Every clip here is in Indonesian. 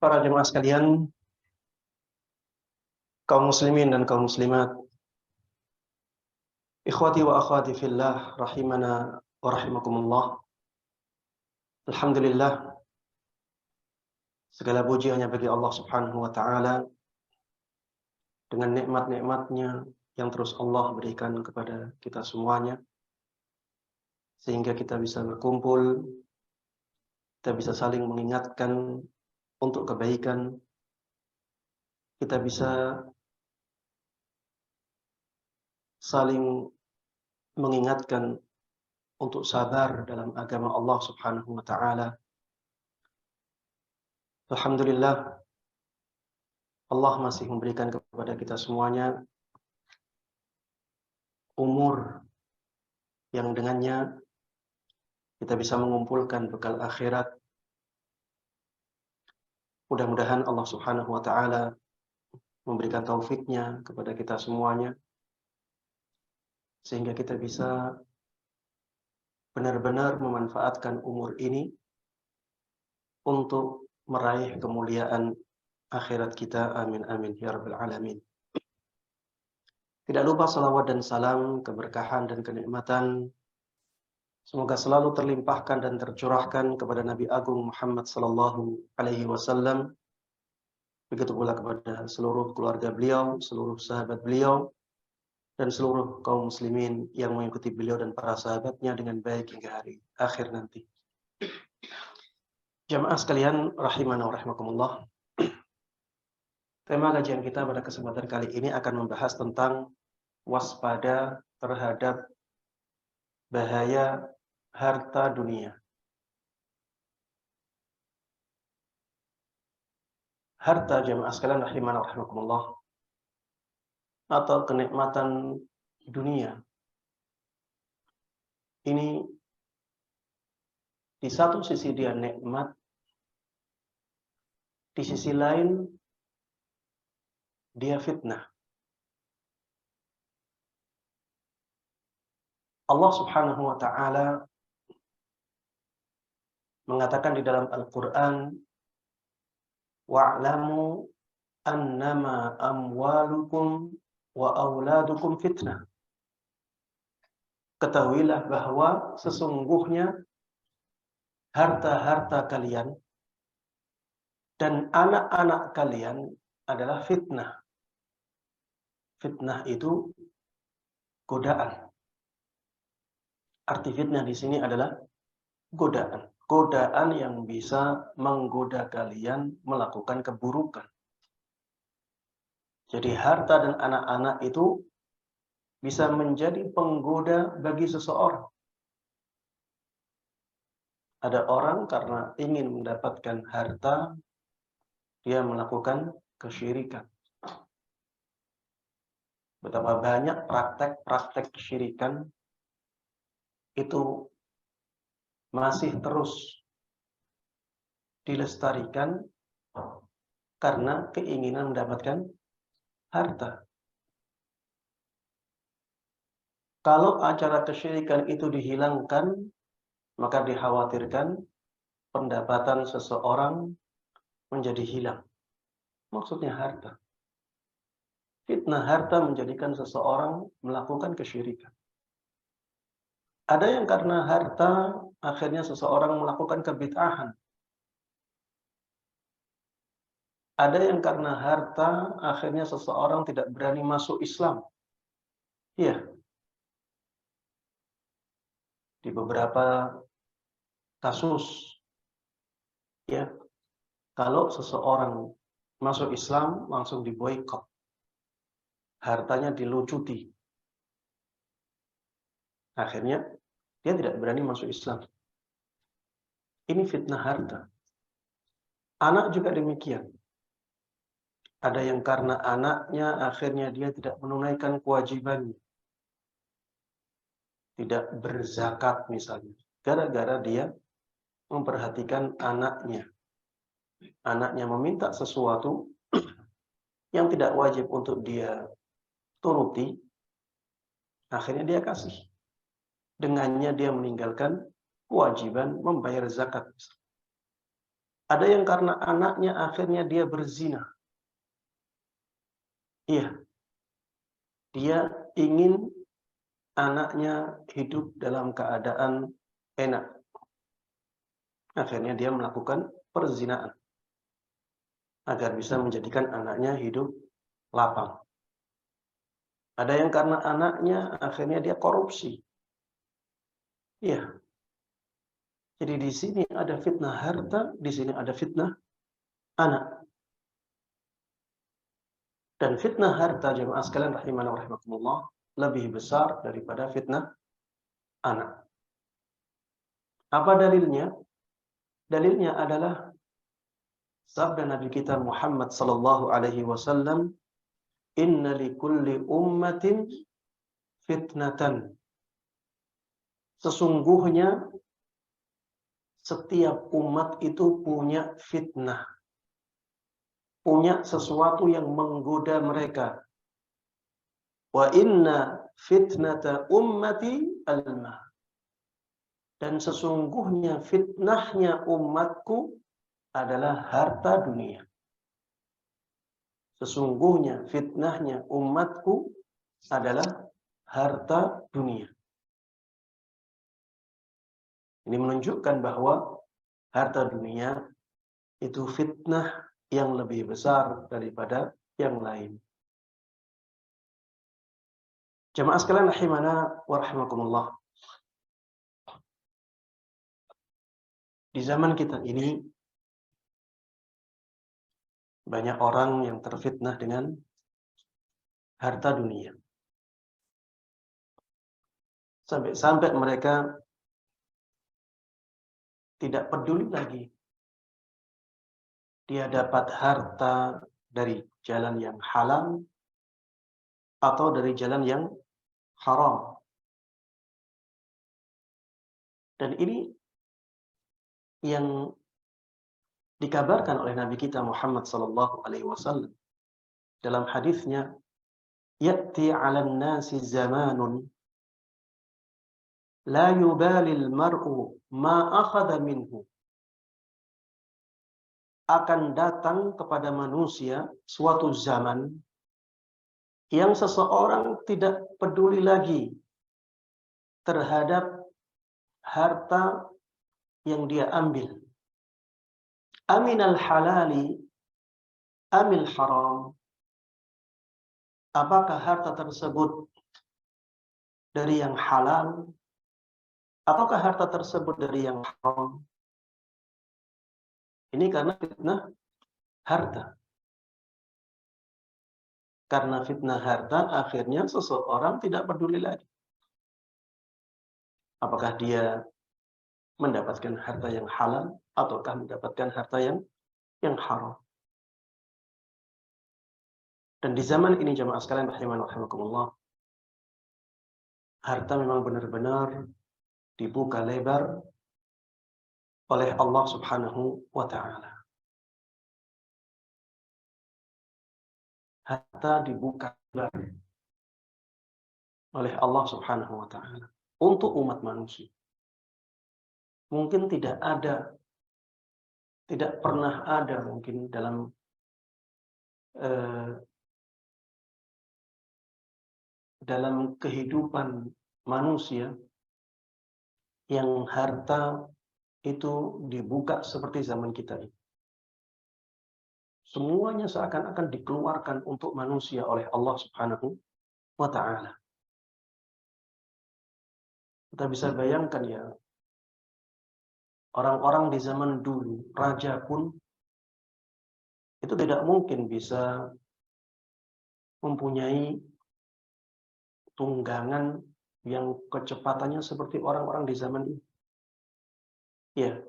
Para jemaah sekalian, kaum muslimin dan kaum muslimat, ikhwati wa akhwati fillah, rahimana wa rahimakumullah. Alhamdulillah, segala puji hanya bagi Allah Subhanahu wa taala dengan nikmat-nikmatnya yang terus Allah berikan kepada kita semuanya sehingga kita bisa berkumpul, kita bisa saling mengingatkan untuk kebaikan, kita bisa saling mengingatkan untuk sabar dalam agama Allah Subhanahu wa taala. Alhamdulillah, Allah masih memberikan kepada kita semuanya umur yang dengannya kita bisa mengumpulkan bekal akhirat. Mudah-mudahan Allah Subhanahu wa taala memberikan taufiknya kepada kita semuanya sehingga kita bisa benar-benar memanfaatkan umur ini untuk meraih kemuliaan akhirat kita. Amin amin ya rabbal alamin. Tidak lupa salawat dan salam, keberkahan dan kenikmatan semoga selalu terlimpahkan dan tercurahkan kepada Nabi Agung Muhammad sallallahu alaihi wasallam. Begitu pula kepada seluruh keluarga beliau, seluruh sahabat beliau, dan seluruh kaum muslimin yang mengikuti beliau dan para sahabatnya dengan baik hingga hari akhir nanti. Jamaah sekalian, rahimana wa rahimakumullah. Tema kajian kita pada kesempatan kali ini akan membahas tentang waspada terhadap bahaya harta dunia. Harta, jamaah sekalian rahimana wa rahimakumullah, atau kenikmatan dunia ini di satu sisi dia nikmat, di sisi lain dia fitnah. Allah Subhanahu wa taala mengatakan di dalam Al-Qur'an, wa'lamu annama amwalukum wa auladukum fitnah. Ketahuilah bahwa sesungguhnya harta-harta kalian dan anak-anak kalian adalah fitnah. Fitnah itu godaan. Arti fitnah di sini adalah godaan. Godaan yang bisa menggoda kalian melakukan keburukan. Jadi harta dan anak-anak itu bisa menjadi penggoda bagi seseorang. Ada orang karena ingin mendapatkan harta, dia melakukan kesyirikan. Betapa banyak praktek-praktek kesyirikan itu masih terus dilestarikan karena keinginan mendapatkan harta. Kalau acara kesyirikan itu dihilangkan, maka dikhawatirkan pendapatan seseorang menjadi hilang. Maksudnya harta. Fitnah harta menjadikan seseorang melakukan kesyirikan. Ada yang karena harta akhirnya seseorang melakukan kebid'ahan. Ada yang karena harta akhirnya seseorang tidak berani masuk Islam. Iya. Di beberapa kasus, ya, kalau seseorang masuk Islam langsung diboikot, hartanya dilucuti, akhirnya dia tidak berani masuk Islam. Ini fitnah harta. Anak juga demikian. Ada yang karena anaknya akhirnya dia tidak menunaikan kewajibannya, tidak berzakat misalnya, gara-gara dia memperhatikan anaknya. Anaknya meminta sesuatu yang tidak wajib untuk dia turuti, akhirnya dia kasih. Dengannya dia meninggalkan kewajiban membayar zakat. Ada yang karena anaknya akhirnya dia berzina. Iya, dia ingin anaknya hidup dalam keadaan enak. Akhirnya dia melakukan perzinaan agar bisa menjadikan anaknya hidup lapang. Ada yang karena anaknya akhirnya dia korupsi. Iya. Jadi di sini ada fitnah harta, di sini ada fitnah anak. Dan fitnah harta jemaah sekalian rahimana wa rahimakumullah lebih besar daripada fitnah anak. Apa dalilnya? Dalilnya adalah sabda Nabi kita Muhammad sallallahu alaihi wasallam, "Inna likulli ummatin fitnatan." Sesungguhnya setiap umat itu punya fitnah, punya sesuatu yang menggoda mereka. Wa inna fitnata ummati al-mah. Dan sesungguhnya fitnahnya umatku adalah harta dunia. Sesungguhnya fitnahnya umatku adalah harta dunia. Ini menunjukkan bahwa harta dunia itu fitnah yang lebih besar daripada yang lain. Jemaah sekalian rahimana wa rahimakumullah. Di zaman kita ini banyak orang yang terfitnah dengan harta dunia. Sampai-sampai mereka tidak peduli lagi dia dapat harta dari jalan yang halal atau dari jalan yang haram. Dan ini yang dikabarkan oleh Nabi kita Muhammad sallallahu alaihi wasallam dalam hadisnya, "Ya'ti 'alan nasi zamanun la yubali al-mar'u ma akhadha minhu." Akan datang kepada manusia suatu zaman yang seseorang tidak peduli lagi terhadap harta yang dia ambil. Aminal halali amil haram. Apakah harta tersebut dari yang halal ataukah harta tersebut dari yang haram? Ini karena fitnah harta. Karena fitnah harta akhirnya seseorang tidak peduli lagi apakah dia mendapatkan harta yang halal ataukah mendapatkan harta yang haram. Dan di zaman ini jemaah sekalian rahimani wa rahimakumullah, harta memang benar-benar dibuka lebar oleh Allah Subhanahu wa taala. Harta dibuka lebar oleh Allah Subhanahu wa taala untuk umat manusia. Mungkin tidak pernah ada mungkin dalam kehidupan manusia yang harta itu dibuka seperti zaman kita ini. Semuanya seakan-akan dikeluarkan untuk manusia oleh Allah Subhanahu wa taala. Kita bisa bayangkan ya, orang-orang di zaman dulu, raja pun itu tidak mungkin bisa mempunyai tunggangan yang kecepatannya seperti orang-orang di zaman ini. Ya,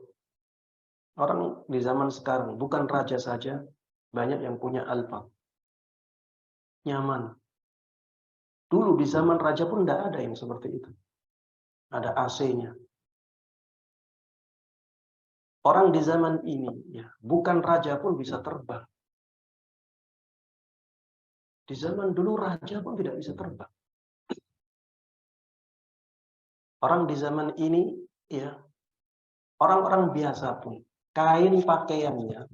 orang di zaman sekarang bukan raja saja, banyak yang punya Alfa. Nyaman. Dulu di zaman raja pun tidak ada yang seperti itu. Ada AC-nya. Orang di zaman ini, ya, bukan raja pun bisa terbang. Di zaman dulu raja pun tidak bisa terbang. Orang di zaman ini, ya, orang-orang biasa pun kain pakaiannya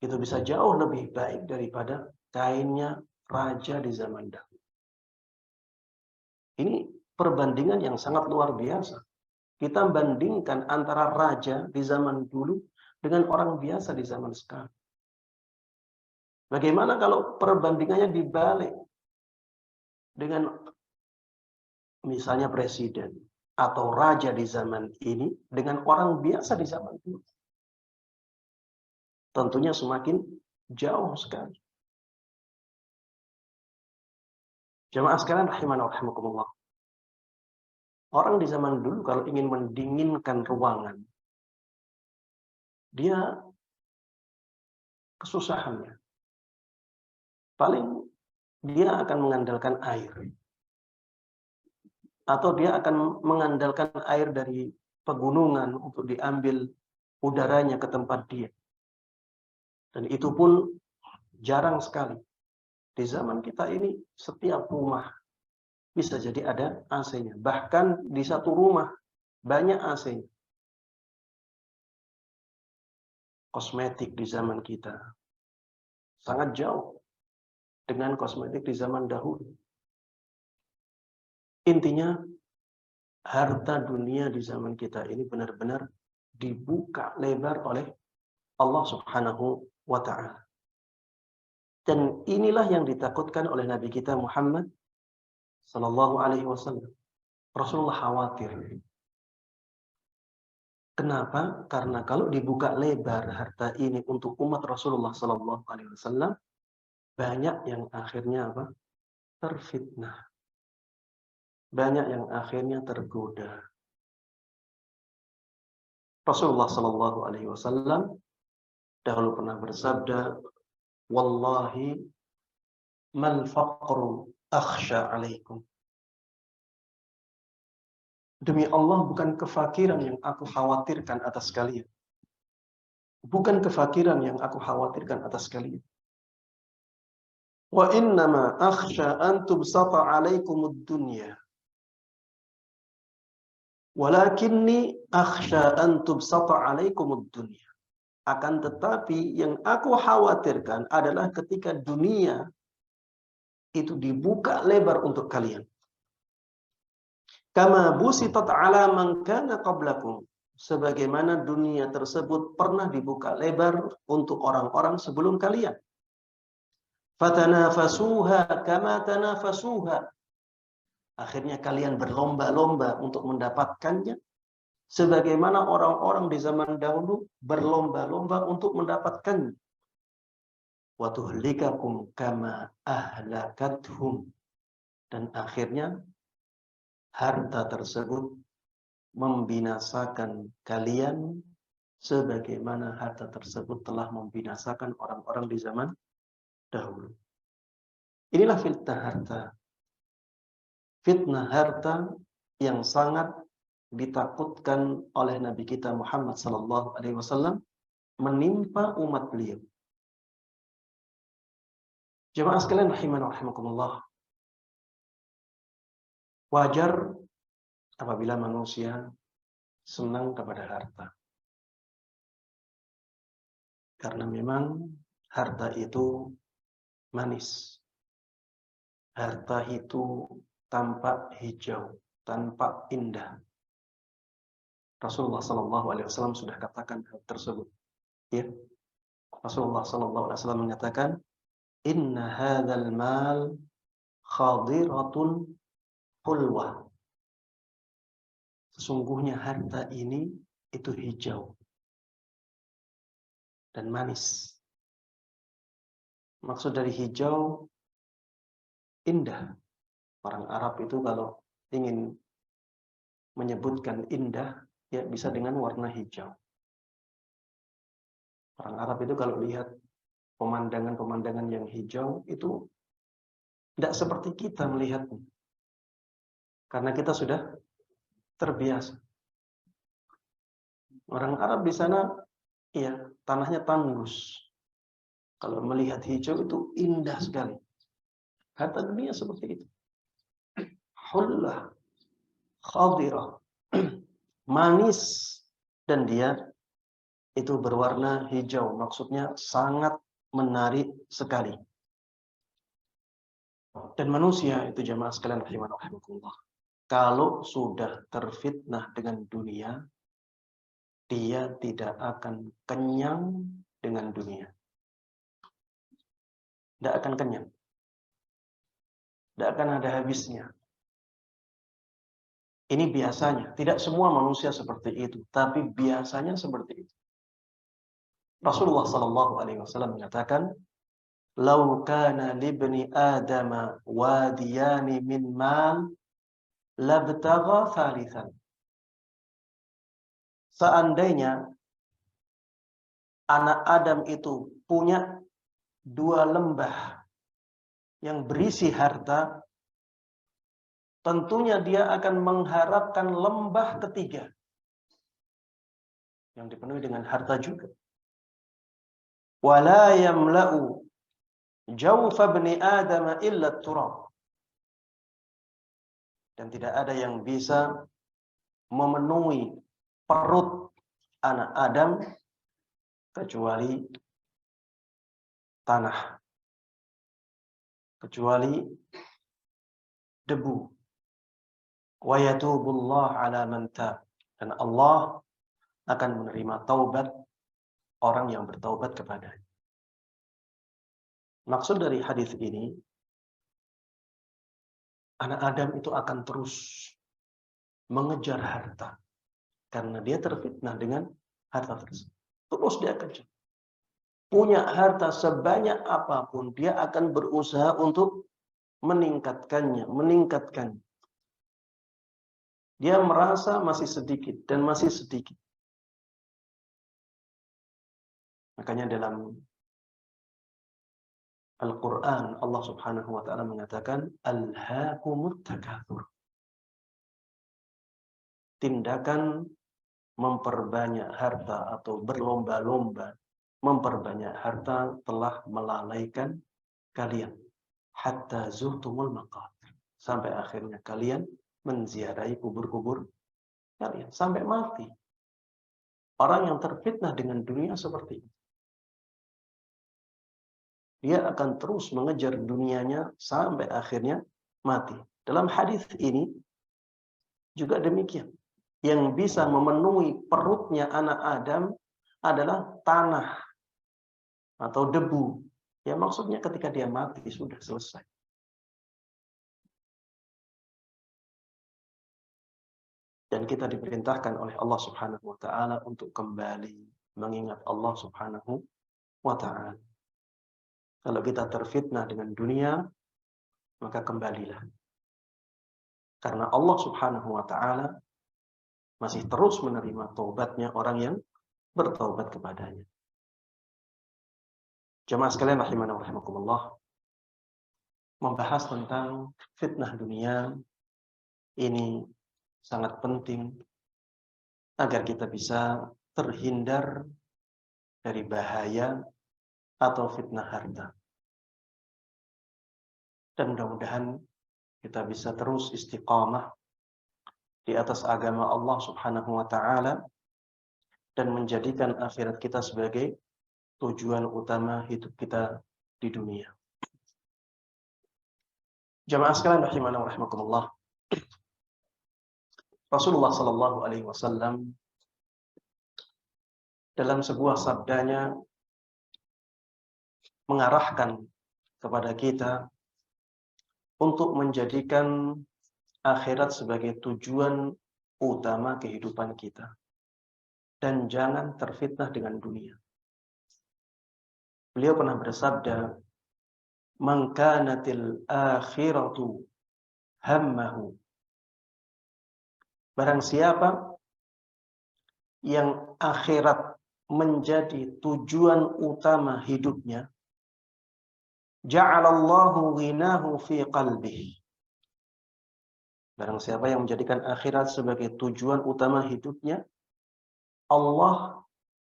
itu bisa jauh lebih baik daripada kainnya raja di zaman dahulu. Ini perbandingan yang sangat luar biasa. Kita bandingkan antara raja di zaman dulu dengan orang biasa di zaman sekarang. Bagaimana kalau perbandingannya dibalik dengan misalnya presiden atau raja di zaman ini dengan orang biasa di zaman dulu? Tentunya semakin jauh sekali. Jamaah sekalian rahimana wa rahimakumullah. Orang di zaman dulu kalau ingin mendinginkan ruangan, dia kesusahannya. Paling dia akan mengandalkan air. Atau dia akan mengandalkan air dari pegunungan untuk diambil udaranya ke tempat dia. Dan itu pun jarang sekali. Di zaman kita ini setiap rumah bisa jadi ada AC-nya. Bahkan di satu rumah banyak AC-nya. Kosmetik di zaman kita sangat jauh dengan kosmetik di zaman dahulu. Intinya, harta dunia di zaman kita ini benar-benar dibuka lebar oleh Allah Subhanahu wa Ta'ala. Dan inilah yang ditakutkan oleh Nabi kita Muhammad Sallallahu Alaihi Wasallam. Rasulullah khawatir. Kenapa? Karena kalau dibuka lebar harta ini untuk umat Rasulullah Sallallahu Alaihi Wasallam, banyak yang akhirnya apa? Terfitnah. Banyak yang akhirnya tergoda. Rasulullah Sallallahu Alaihi Wasallam dahulu pernah bersabda, "Wallahi mal faqru akhsha alaikum." Demi Allah, bukan kefakiran yang aku khawatirkan atas kalian. Bukan kefakiran yang aku khawatirkan atas kalian. Wa innama akhsha an tubsata alaikumud dunya. Walakinni akhsha an tubsata alaikumud dunya. Akan tetapi yang aku khawatirkan adalah ketika dunia itu dibuka lebar untuk kalian. Kama busitat ala man kana qablakum. Sebagaimana dunia tersebut pernah dibuka lebar untuk orang-orang sebelum kalian. Fatanafasuha kama tanafasuha. Akhirnya kalian berlomba-lomba untuk mendapatkannya. Sebagaimana orang-orang di zaman dahulu berlomba-lomba untuk mendapatkannya. Wa tuhlikakum kama ahlakathum. Dan akhirnya harta tersebut membinasakan kalian sebagaimana harta tersebut telah membinasakan orang-orang di zaman dahulu. Inilah fitnah harta. Fitnah harta yang sangat ditakutkan oleh Nabi kita Muhammad sallallahu alaihi wasallam menimpa umat beliau. Jemaah sekalian rahimana wa rahimakumullah. Wajar apabila manusia senang kepada harta. Karena memang harta itu manis. Harta itu tampak hijau, tampak indah. Rasulullah sallallahu alaihi wasallam sudah katakan hal tersebut. Ya. Rasulullah sallallahu alaihi wasallam menyatakan, "Inna hadzal mal khadiratun hulwa." Sesungguhnya harta ini itu hijau dan manis. Maksud dari hijau, indah. Orang Arab itu kalau ingin menyebutkan indah, ya bisa dengan warna hijau. Orang Arab itu kalau lihat pemandangan-pemandangan yang hijau, itu tidak seperti kita melihatnya. Karena kita sudah terbiasa. Orang Arab di sana, ya tanahnya tandus. Kalau melihat hijau itu indah sekali. Harta dunia seperti itu. Hullah, khadirah, manis, dan dia itu berwarna hijau, maksudnya sangat menarik sekali. Dan manusia itu jamaah sekalian rahimanallah, kalau sudah terfitnah dengan dunia, dia tidak akan kenyang dengan dunia. Tidak akan kenyang. Tidak akan ada habisnya. Ini biasanya, tidak semua manusia seperti itu, tapi biasanya seperti itu. Rasulullah sallallahu alaihi wasallam mengatakan, "Lau kana libni Adama wadiyani min mal, labtagha thalithan." Seandainya anak Adam itu punya dua lembah yang berisi harta, tentunya dia akan mengharapkan lembah ketiga yang dipenuhi dengan harta juga. Wala yamla'u jawfa ibni Adam illa turab. Dan tidak ada yang bisa memenuhi perut anak Adam kecuali tanah, kecuali debu. Wa yatubullah ala man tab. Dan Allah akan menerima taubat orang yang bertaubat kepadanya. Maksud dari hadis ini, anak Adam itu akan terus mengejar harta karena dia terfitnah dengan harta tersebut. Terus dia kejar. Punya harta sebanyak apapun, dia akan berusaha untuk meningkatkannya. Dia merasa masih sedikit dan masih sedikit. Makanya dalam Al-Quran Allah subhanahu wa ta'ala mengatakan Alhaakumut takatsur. Tindakan memperbanyak harta atau berlomba-lomba memperbanyak harta telah melalaikan kalian hatta zurtumul maqabir, sampai akhirnya kalian menziarahi kubur-kubur kalian sampai mati. Orang yang terfitnah dengan dunia seperti itu, dia akan terus mengejar dunianya sampai akhirnya mati. Dalam hadis ini juga demikian. Yang bisa memenuhi perutnya anak Adam adalah tanah atau debu. Ya maksudnya ketika dia mati sudah selesai. Dan kita diperintahkan oleh Allah Subhanahu wa taala untuk kembali mengingat Allah Subhanahu wa taala. Kalau kita terfitnah dengan dunia, maka kembalilah. Karena Allah Subhanahu wa taala masih terus menerima taubatnya orang yang bertaubat kepadanya. Jemaah sekalian rahimana wa rahimakumullah, membahas tentang fitnah dunia ini sangat penting agar kita bisa terhindar dari bahaya atau fitnah harta. Dan mudah-mudahan kita bisa terus istiqamah di atas agama Allah Subhanahu wa taala dan menjadikan akhirat kita sebagai tujuan utama hidup kita di dunia. Jamaah sekalian rahimana wa rahimakumullah. Rasulullah sallallahu alaihi wasallam dalam sebuah sabdanya mengarahkan kepada kita untuk menjadikan akhirat sebagai tujuan utama kehidupan kita dan jangan terfitnah dengan dunia. Beliau pernah bersabda, "Man kanatil akhiratu hammahu." Barang siapa yang akhirat menjadi tujuan utama hidupnya, ja'alallahu ghinahu fi qalbihi. Barang siapa yang menjadikan akhirat sebagai tujuan utama hidupnya, Allah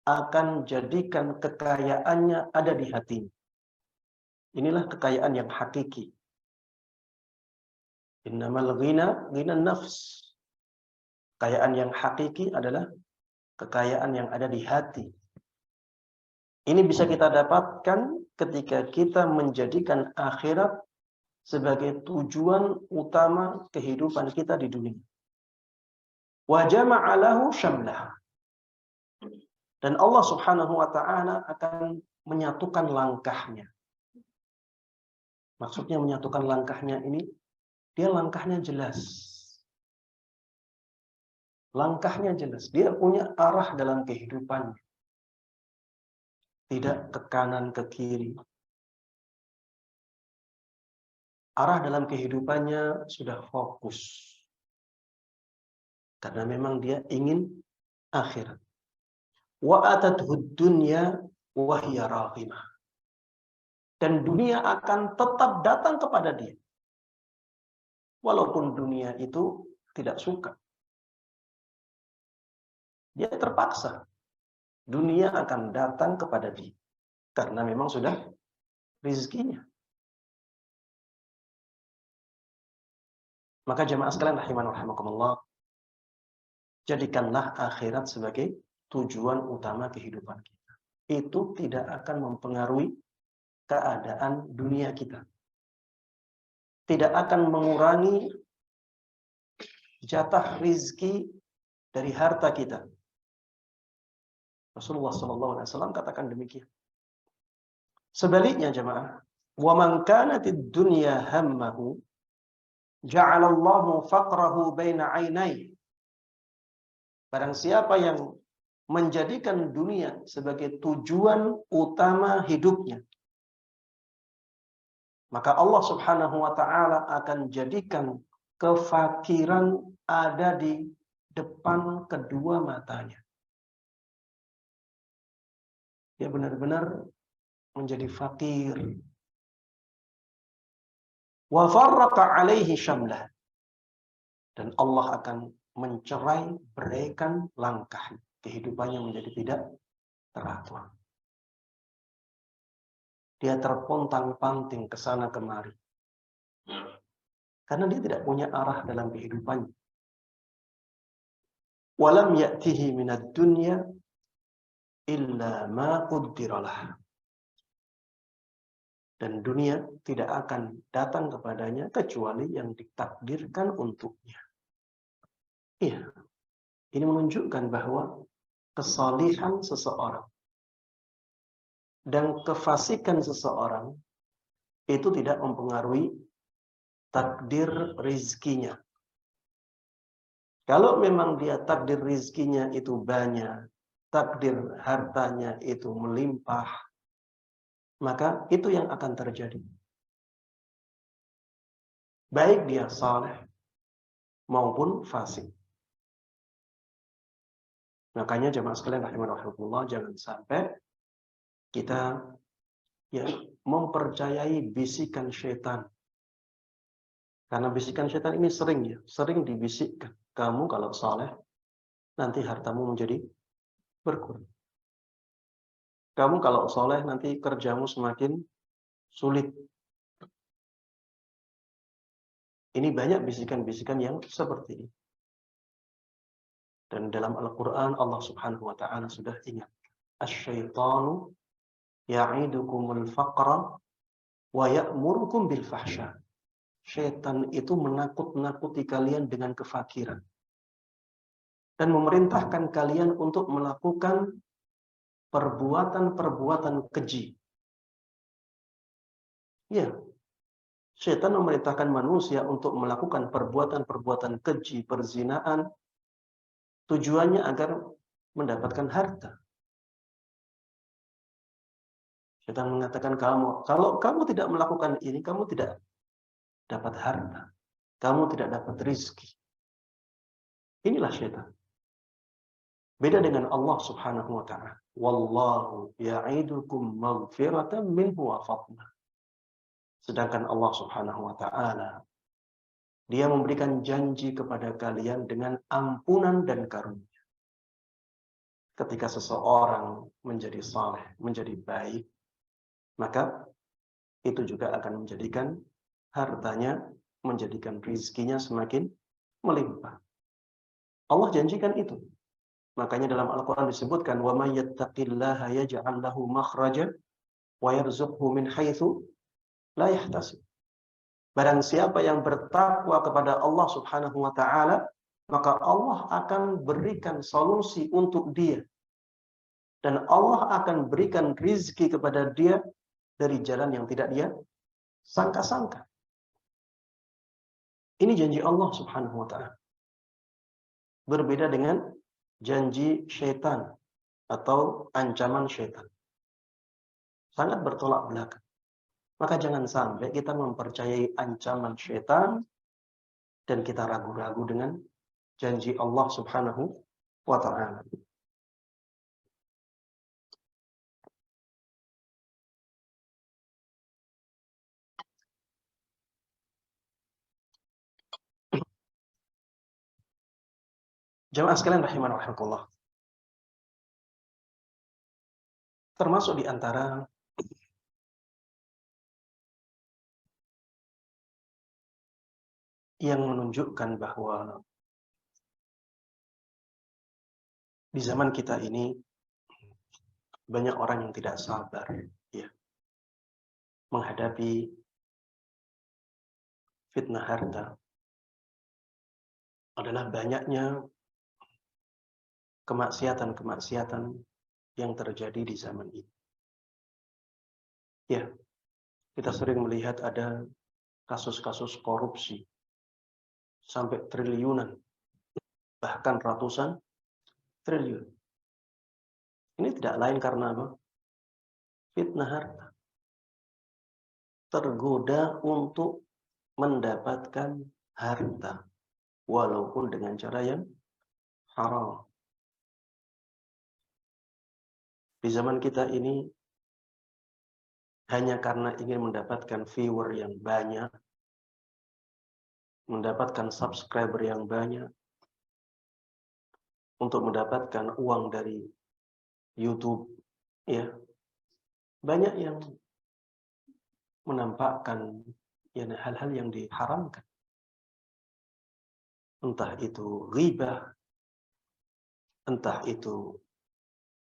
akan jadikan kekayaannya ada di hatinya. Inilah kekayaan yang hakiki. Innamal ghina ghinan nafs. Kekayaan yang hakiki adalah kekayaan yang ada di hati. Ini bisa kita dapatkan ketika kita menjadikan akhirat sebagai tujuan utama kehidupan kita di dunia. Wa jama'a lahu syamlah. Dan Allah Subhanahu wa taala akan menyatukan langkahnya. Maksudnya menyatukan langkahnya ini, dia langkahnya jelas. Langkahnya jelas. Dia punya arah dalam kehidupannya. Tidak ke kanan, ke kiri. Arah dalam kehidupannya sudah fokus. Karena memang dia ingin akhirat. Wa atadhud dunya wa hiya raghimah. Dan dunia akan tetap datang kepada dia. Walaupun dunia itu tidak suka. Dia terpaksa. Dunia akan datang kepada dia. Karena memang sudah rezekinya. Maka jemaah sekalian rahiman rahimakumullah, jadikanlah akhirat sebagai tujuan utama kehidupan kita. Itu tidak akan mempengaruhi keadaan dunia kita. Tidak akan mengurangi jatah rizki dari harta kita. Rasulullah SAW katakan demikian. Sebaliknya jemaah, wa man kanatid dunya hammahu ja'alallahu faqrahu baina 'ainai. Barang siapa yang menjadikan dunia sebagai tujuan utama hidupnya, maka Allah Subhanahu wa taala akan jadikan kefakiran ada di depan kedua matanya. Dia benar-benar menjadi fakir. Wa farraqa alaihi syamlah. Dan Allah akan mencerai beraikan langkah. Kehidupannya menjadi tidak teratur. Dia terpontang-panting ke sana kemari. Karena dia tidak punya arah dalam kehidupannya. Walam ya'tihi minad dunya illa ma qaddaralah. Dan dunia tidak akan datang kepadanya kecuali yang ditakdirkan untuknya. Iya, ini menunjukkan bahwa kesalihan seseorang dan kefasikan seseorang itu tidak mempengaruhi takdir rizkinya. Kalau memang dia takdir rizkinya itu banyak, takdir hartanya itu melimpah, maka itu yang akan terjadi. Baik dia saleh maupun fasik. Makanya jemaah sekalian rahimakumullah, jangan sampai kita mempercayai bisikan syaitan. Karena bisikan syaitan ini sering dibisikkan. Kamu kalau saleh, nanti hartamu menjadi berkurang. Kamu kalau saleh, nanti kerjamu semakin sulit. Ini banyak bisikan-bisikan yang seperti ini. Dan dalam Al-Quran Allah Subhanahu wa ta'ala sudah ingat. Asy-syaitanu ya'idukumul faqra wa ya'murukum bil fahsya. Syaitan itu menakut-nakuti kalian dengan kefakiran. Dan memerintahkan kalian untuk melakukan perbuatan-perbuatan keji. Ya, syaitan memerintahkan manusia untuk melakukan perbuatan-perbuatan keji, perzinaan, tujuannya agar mendapatkan harta. Syaitan mengatakan kalau kamu tidak melakukan ini, kamu tidak dapat harta. Kamu tidak dapat rizki. Inilah syaitan. Beda dengan Allah Subhanahu wa ta'ala. Wallahu ya'idukum maghfiratan minhu wa fadla. Sedangkan Allah Subhanahu wa ta'ala, dia memberikan janji kepada kalian dengan ampunan dan karunia. Ketika seseorang menjadi saleh, menjadi baik, maka itu juga akan menjadikan hartanya, menjadikan rizkinya semakin melimpah. Allah janjikan itu. Makanya dalam Al-Quran disebutkan, وَمَنْ يَتَّقِ اللَّهَ يَجْعَلْ لَهُ مَخْرَجًا وَيَرْزُقْهُ مِنْ حَيْثُ لَا يَحْتَسِبُ. Barang siapa yang bertakwa kepada Allah Subhanahu wa taala, maka Allah akan berikan solusi untuk dia. Dan Allah akan berikan rizki kepada dia dari jalan yang tidak dia sangka-sangka. Ini janji Allah Subhanahu wa taala. Berbeda dengan janji syaitan atau ancaman syaitan. Sangat bertolak belakang. Maka jangan sampai kita mempercayai ancaman syaitan dan kita ragu-ragu dengan janji Allah Subhanahu wa taala. Jamaah sekalian rahimani rahimakumullah. Termasuk di antara yang menunjukkan bahwa di zaman kita ini banyak orang yang tidak sabar ya menghadapi fitnah harta adalah banyaknya kemaksiatan-kemaksiatan yang terjadi di zaman ini. Ya, kita sering melihat ada kasus-kasus korupsi sampai triliunan, bahkan ratusan triliun. Ini tidak lain karena apa? Fitnah harta. Tergoda untuk mendapatkan harta, walaupun dengan cara yang haram. Di zaman kita ini, hanya karena ingin mendapatkan viewer yang banyak, mendapatkan subscriber yang banyak, untuk mendapatkan uang dari YouTube, ya, banyak yang menampakkan ya, hal-hal yang diharamkan. Entah itu ghibah, entah itu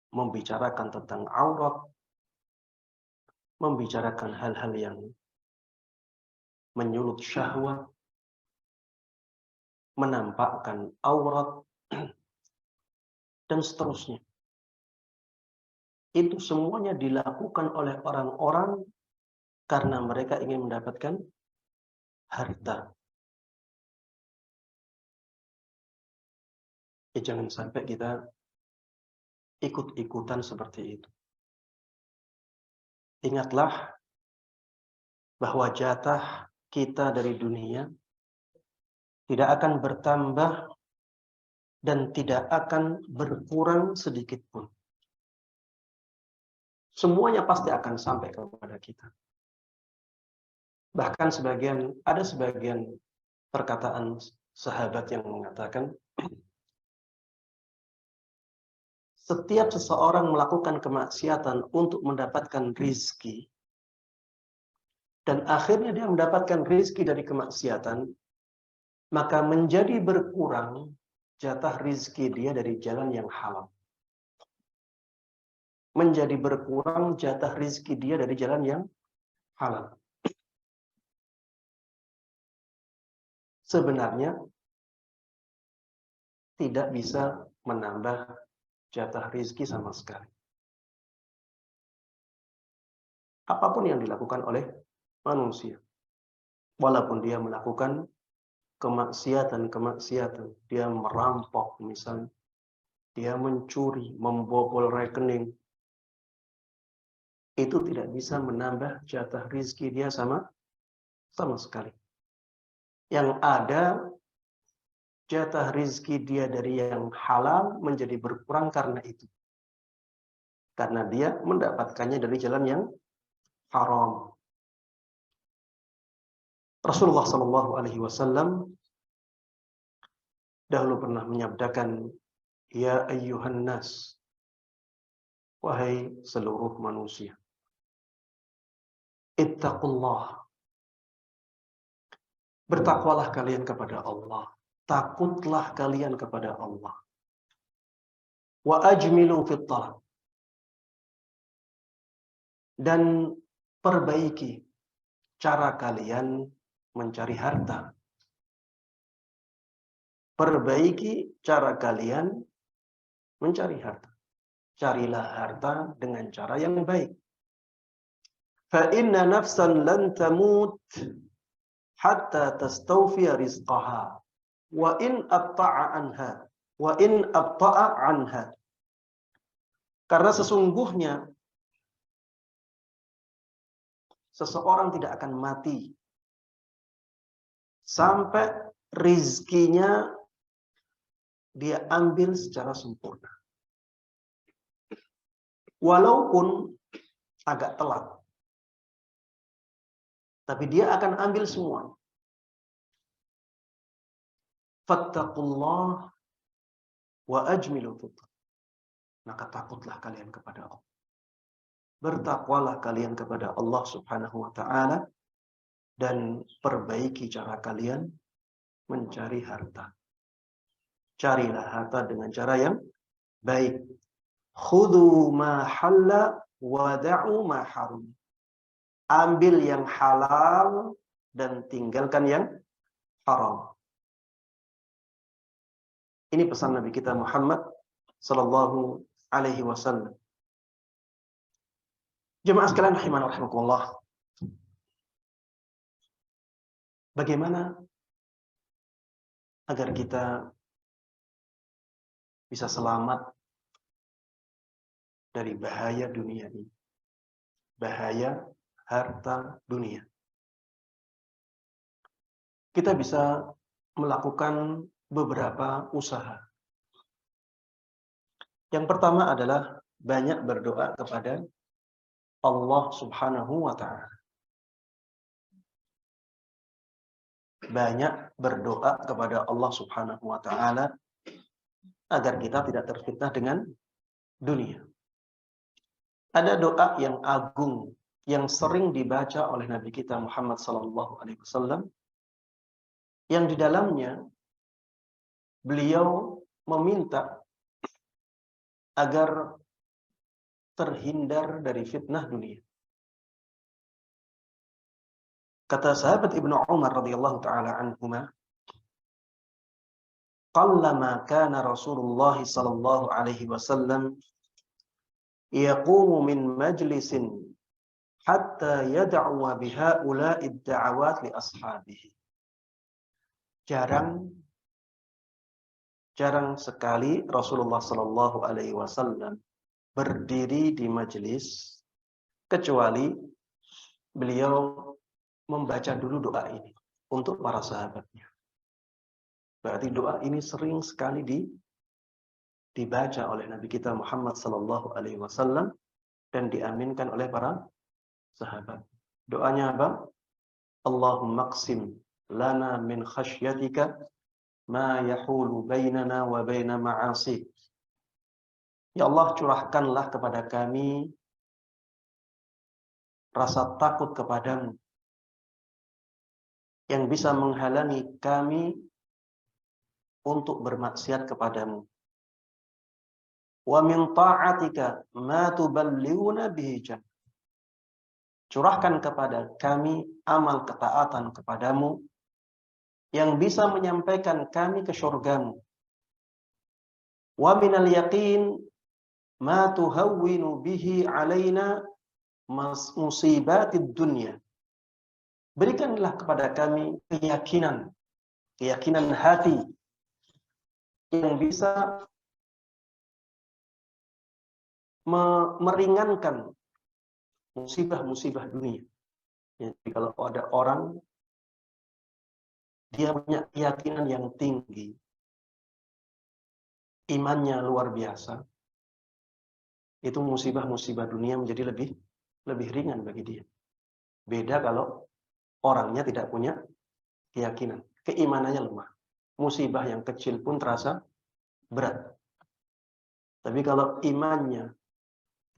membicarakan tentang aurat, membicarakan hal-hal yang menyulut syahwat, menampakkan aurat, dan seterusnya. Itu semuanya dilakukan oleh orang-orang karena mereka ingin mendapatkan harta. Ya, jangan sampai kita ikut-ikutan seperti itu. Ingatlah bahwa jatah kita dari dunia tidak akan bertambah dan tidak akan berkurang sedikit pun. Semuanya pasti akan sampai kepada kita. Bahkan ada sebagian perkataan sahabat yang mengatakan, setiap seseorang melakukan kemaksiatan untuk mendapatkan rizki, dan akhirnya dia mendapatkan rizki dari kemaksiatan, maka menjadi berkurang jatah rizki dia dari jalan yang halal. Menjadi berkurang jatah rizki dia dari jalan yang halal. Sebenarnya tidak bisa menambah jatah rizki sama sekali. Apapun yang dilakukan oleh manusia, walaupun dia melakukan kemaksiatan, dia merampok misalnya, dia mencuri, membobol rekening, itu tidak bisa menambah jatah rizki dia sama sekali. Yang ada, jatah rizki dia dari yang halal menjadi berkurang karena itu. Karena dia mendapatkannya dari jalan yang haram. Rasulullah SAW dahulu pernah menyabdakan, ya ayyuhan nas, wahai seluruh manusia, ittaqullah, bertakwalah kalian kepada Allah, takutlah kalian kepada Allah. wa ajmilu fit talab. Dan perbaiki cara kalian mencari harta. Perbaiki cara kalian mencari harta. Carilah harta dengan cara yang baik. Fa inna nafsan lan tamut hatta tastawfiya rizqaha wa in abta'a anha. Karena sesungguhnya seseorang tidak akan mati sampai rizkinya dia ambil secara sempurna. Walaupun agak telat, tapi dia akan ambil semua. Fattaqullah wa ajmilu fit talab. Maka takutlah kalian kepada Allah. Bertakwalah kalian kepada Allah Subhanahu wa taala dan perbaiki cara kalian mencari harta. Carilah harta dengan cara yang baik. Khudhu ma halla wa da'u ma haram. Ambil yang halal dan tinggalkan yang haram. Ini pesan Nabi kita Muhammad sallallahu alaihi wasallam. Jemaah sekalian rahiman rahimakumullah. Bagaimana agar kita bisa selamat dari bahaya dunia ini? Bahaya harta dunia. Kita bisa melakukan beberapa usaha. Yang pertama adalah banyak berdoa kepada Allah Subhanahu wa taala. Banyak berdoa kepada Allah Subhanahu wa taala agar kita tidak terfitnah dengan dunia. Ada doa yang agung yang sering dibaca oleh Nabi kita Muhammad sallallahu alaihi wasallam yang di dalamnya beliau meminta agar terhindar dari fitnah dunia. Kata sahabat Ibnu Umar radhiyallahu taala anhuma, "Qallama kana Rasulullah sallallahu alaihi wasallam yaqumu min majlisin hatta yad'u bihaula'i ad-da'awat li ashabihi." Jarang sekali Rasulullah sallallahu alaihi wasallam berdiri di majelis kecuali beliau membaca dulu doa ini untuk para sahabatnya. Berarti doa ini sering sekali dibaca oleh Nabi kita Muhammad sallallahu alaihi wasallam dan diaminkan oleh para sahabat. Doanya apa? Allahumma qsim lana min khasyyatika ma yahulu bainana wa baina ma'asik. Ya Allah, curahkanlah kepada kami rasa takut kepadamu yang bisa menghalangi kami untuk bermaksiat kepadamu. Wa min ta'atika ma tuballighuna bihi jannah. Curahkan kepada kami amal ketaatan kepadamu yang bisa menyampaikan kami ke syurgamu. Wa minal yaqin ma tuhawwinu bihi alaina musibatid dunya. Berikanlah kepada kami keyakinan hati yang bisa meringankan musibah-musibah dunia. Jadi kalau ada orang dia punya keyakinan yang tinggi, imannya luar biasa, itu musibah-musibah dunia menjadi lebih ringan bagi dia. Beda kalau orangnya tidak punya keyakinan, keimanannya lemah. Musibah yang kecil pun terasa berat. Tapi kalau imannya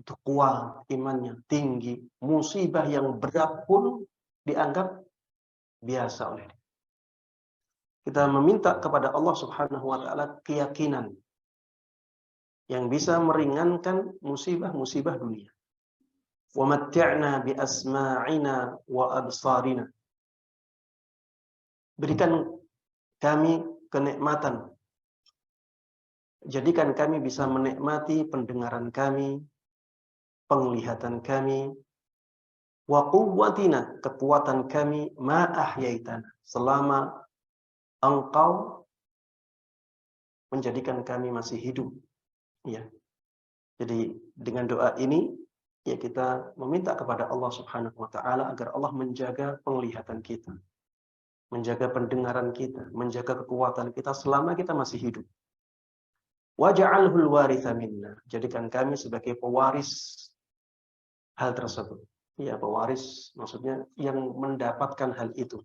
itu kuat, imannya tinggi, musibah yang berat pun dianggap biasa oleh dia. Kita meminta kepada Allah Subhanahu wa taala keyakinan yang bisa meringankan musibah-musibah dunia. Wa matti'na bi asma'ina wa absarina. Berikan kami kenikmatan. Jadikan kami bisa menikmati pendengaran kami, penglihatan kami, wa quwwatina, kekuatan kami, ma ahyaitana, selama Engkau menjadikan kami masih hidup. Ya. Jadi dengan doa ini ya kita meminta kepada Allah Subhanahu wa taala agar Allah menjaga penglihatan kita, menjaga pendengaran kita, menjaga kekuatan kita selama kita masih hidup. Waj'alhul waritha minna, jadikan kami sebagai pewaris hal tersebut. Ya, pewaris maksudnya yang mendapatkan hal itu.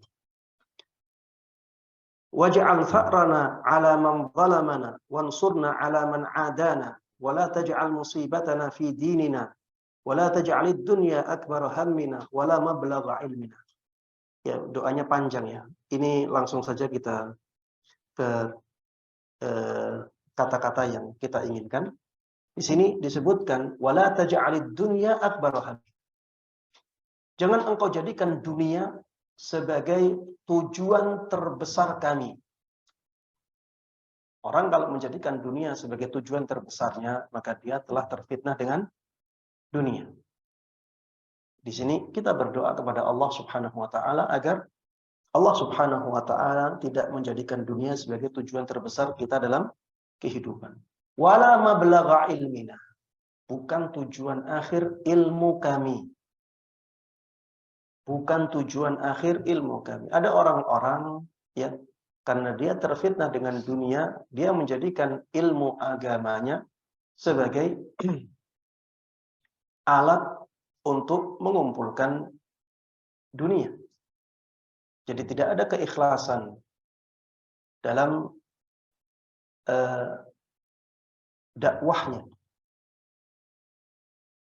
Waj'al fa'rana 'ala man zalamana wansurna 'ala man 'adana wa la taj'al musibatana fi dinina wa la taj'alid dunya akbar hammina wa la mablagha ilmina. Ya, doanya panjang ya. Ini langsung saja kita ke kata-kata yang kita inginkan. Di sini disebutkan wala taj'alid dunya akbar hammina. Jangan engkau jadikan dunia sebagai tujuan terbesar kami. Orang kalau menjadikan dunia sebagai tujuan terbesarnya, maka dia telah terfitnah dengan dunia. Di sini kita berdoa kepada Allah Subhanahu wa taala agar Allah Subhanahu wa taala tidak menjadikan dunia sebagai tujuan terbesar kita dalam kehidupan. Wala mablagha ilmina, bukan tujuan akhir ilmu kami. Bukan tujuan akhir ilmu kami. Ada orang-orang ya, karena dia terfitnah dengan dunia, dia menjadikan ilmu agamanya sebagai alat untuk mengumpulkan dunia. Jadi tidak ada keikhlasan dalam dakwahnya.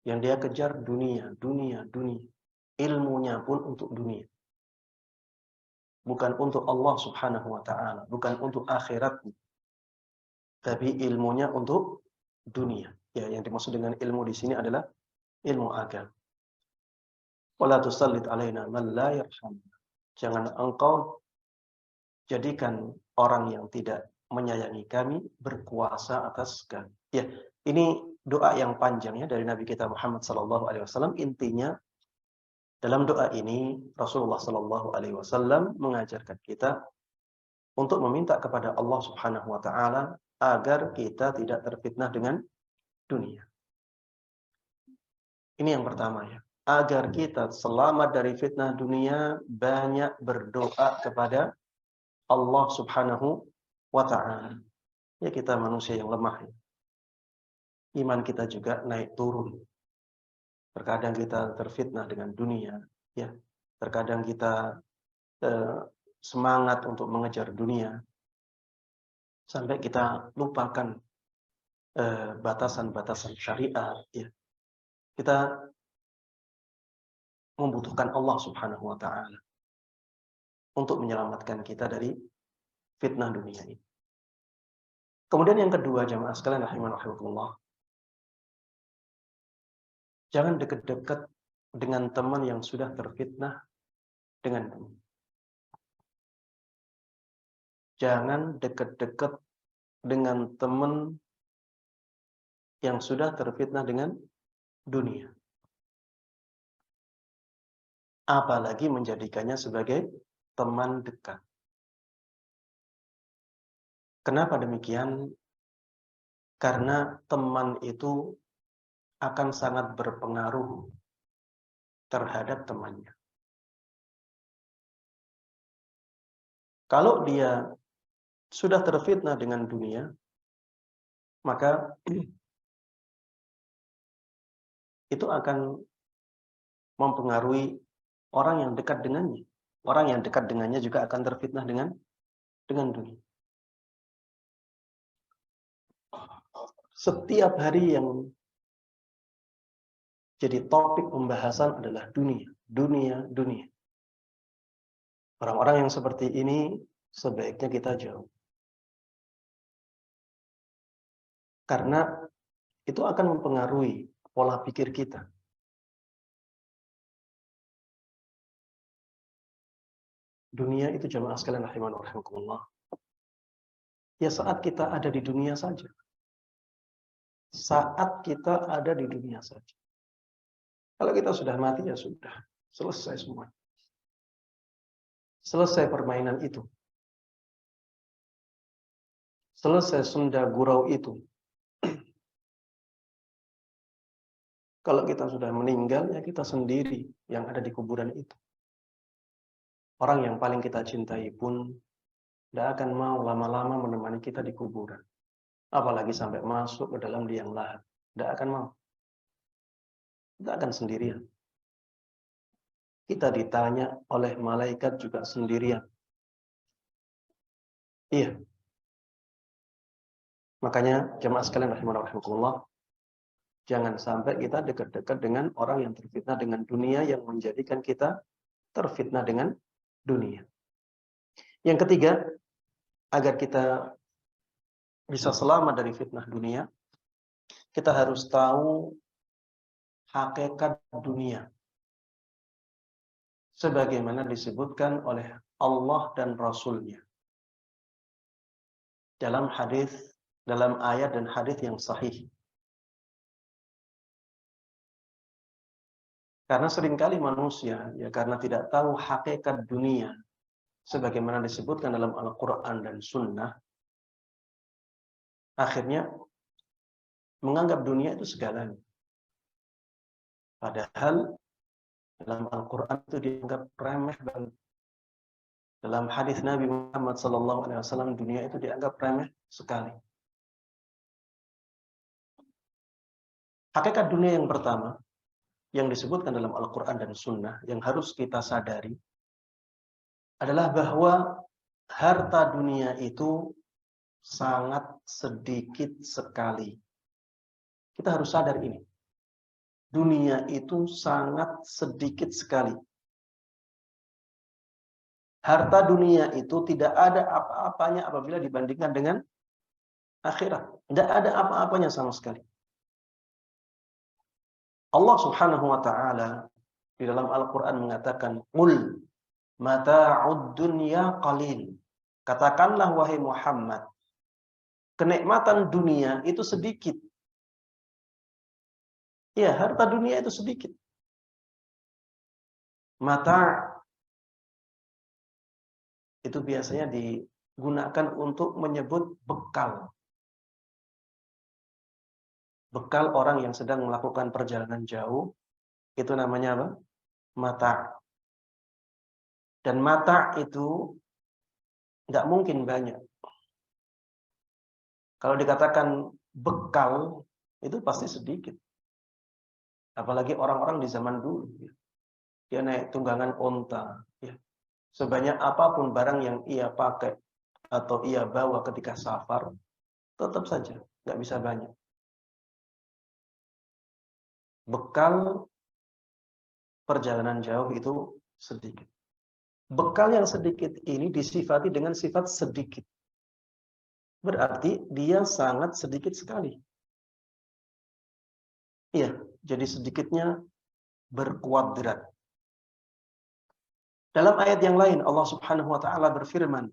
Yang dia kejar dunia, dunia, dunia. Ilmunya pun untuk dunia. Bukan untuk Allah Subhanahu wa taala, bukan untuk akhirat. Tapi ilmunya untuk dunia. Ya, yang dimaksud dengan ilmu di sini adalah ilmu agama. Wala tusallit alaina man la yarhamna. Jangan engkau jadikan orang yang tidak menyayangi kami berkuasa atas kami. Ya, ini doa yang panjang ya dari Nabi kita Muhammad sallallahu alaihi wasallam. Intinya dalam doa ini Rasulullah sallallahu alaihi wasallam mengajarkan kita untuk meminta kepada Allah Subhanahu wa taala agar kita tidak terfitnah dengan dunia. Ini yang pertama ya. Agar kita selamat dari fitnah dunia, banyak berdoa kepada Allah Subhanahu wa taala. Ya, kita manusia yang lemah ya. Iman kita juga naik turun. Terkadang kita terfitnah dengan dunia, ya. Terkadang kita semangat untuk mengejar dunia sampai kita lupakan batasan-batasan syariat, ya. Kita membutuhkan Allah Subhanahu wa taala untuk menyelamatkan kita dari fitnah dunia ini. Kemudian yang kedua, jamaah sekalian rahimanallah, jangan dekat-dekat dengan teman yang sudah terfitnah dengan dunia. Jangan dekat-dekat dengan teman yang sudah terfitnah dengan dunia. Apalagi menjadikannya sebagai teman dekat. Kenapa demikian? Karena teman itu akan sangat berpengaruh terhadap temannya. Kalau dia sudah terfitnah dengan dunia, maka itu akan mempengaruhi orang yang dekat dengannya. Orang yang dekat dengannya juga akan terfitnah dengan dunia. Setiap hari yang jadi topik pembahasan adalah dunia, dunia, dunia. Orang-orang yang seperti ini sebaiknya kita jauh. Karena itu akan mempengaruhi pola pikir kita. Dunia itu jamaah sekalian rahimani wa rahimakumullah. Ya saat kita ada di dunia saja. Saat kita ada di dunia saja. Kalau kita sudah mati ya sudah. Selesai semua. Selesai permainan itu. Selesai senda gurau itu. Kalau kita sudah meninggal, ya kita sendiri yang ada di kuburan itu. Orang yang paling kita cintai pun tidak akan mau lama-lama menemani kita di kuburan. Apalagi sampai masuk ke dalam liang lahat. Tidak akan mau. Kita akan sendirian. Kita ditanya oleh malaikat juga sendirian. Iya. Makanya jemaah sekalian rahimakumullah, jangan sampai kita dekat-dekat dengan orang yang terfitnah dengan dunia, yang menjadikan kita terfitnah dengan dunia. Yang ketiga, agar kita bisa selamat dari fitnah dunia, kita harus tahu hakikat dunia. Sebagaimana disebutkan oleh Allah dan Rasul-Nya. Dalam ayat dan hadis yang sahih. Karena seringkali manusia, ya karena tidak tahu hakikat dunia, sebagaimana disebutkan dalam Al-Quran dan Sunnah, akhirnya menganggap dunia itu segalanya. Padahal dalam Al-Quran itu dianggap remeh banget. Dalam hadis Nabi Muhammad SAW, dunia itu dianggap remeh sekali. Hakikat dunia yang pertama, yang disebutkan dalam Al-Quran dan Sunnah, yang harus kita sadari, adalah bahwa harta dunia itu sangat sedikit sekali. Kita harus sadar ini. Dunia itu sangat sedikit sekali. Harta dunia itu tidak ada apa-apanya apabila dibandingkan dengan akhirat. Tidak ada apa-apanya sama sekali. Allah Subhanahu wa ta'ala di dalam Al-Quran mengatakan, "Qul mata'ud dunya qalil." Katakanlah wahai Muhammad, kenikmatan dunia itu sedikit. Ya, harta dunia itu sedikit. Mata' itu biasanya digunakan untuk menyebut bekal. Bekal orang yang sedang melakukan perjalanan jauh, itu namanya apa? Mata'. Dan mata' itu nggak mungkin banyak. Kalau dikatakan bekal, itu pasti sedikit. Apalagi orang-orang di zaman dulu. Dia naik tunggangan onta. Ya. Sebanyak apapun barang yang ia pakai atau ia bawa ketika safar, tetap saja nggak bisa banyak. Bekal perjalanan jauh itu sedikit. Bekal yang sedikit ini disifati dengan sifat sedikit. Berarti dia sangat sedikit sekali. Iya, jadi sedikitnya berkuadrat. Dalam ayat yang lain Allah Subhanahu wa taala berfirman,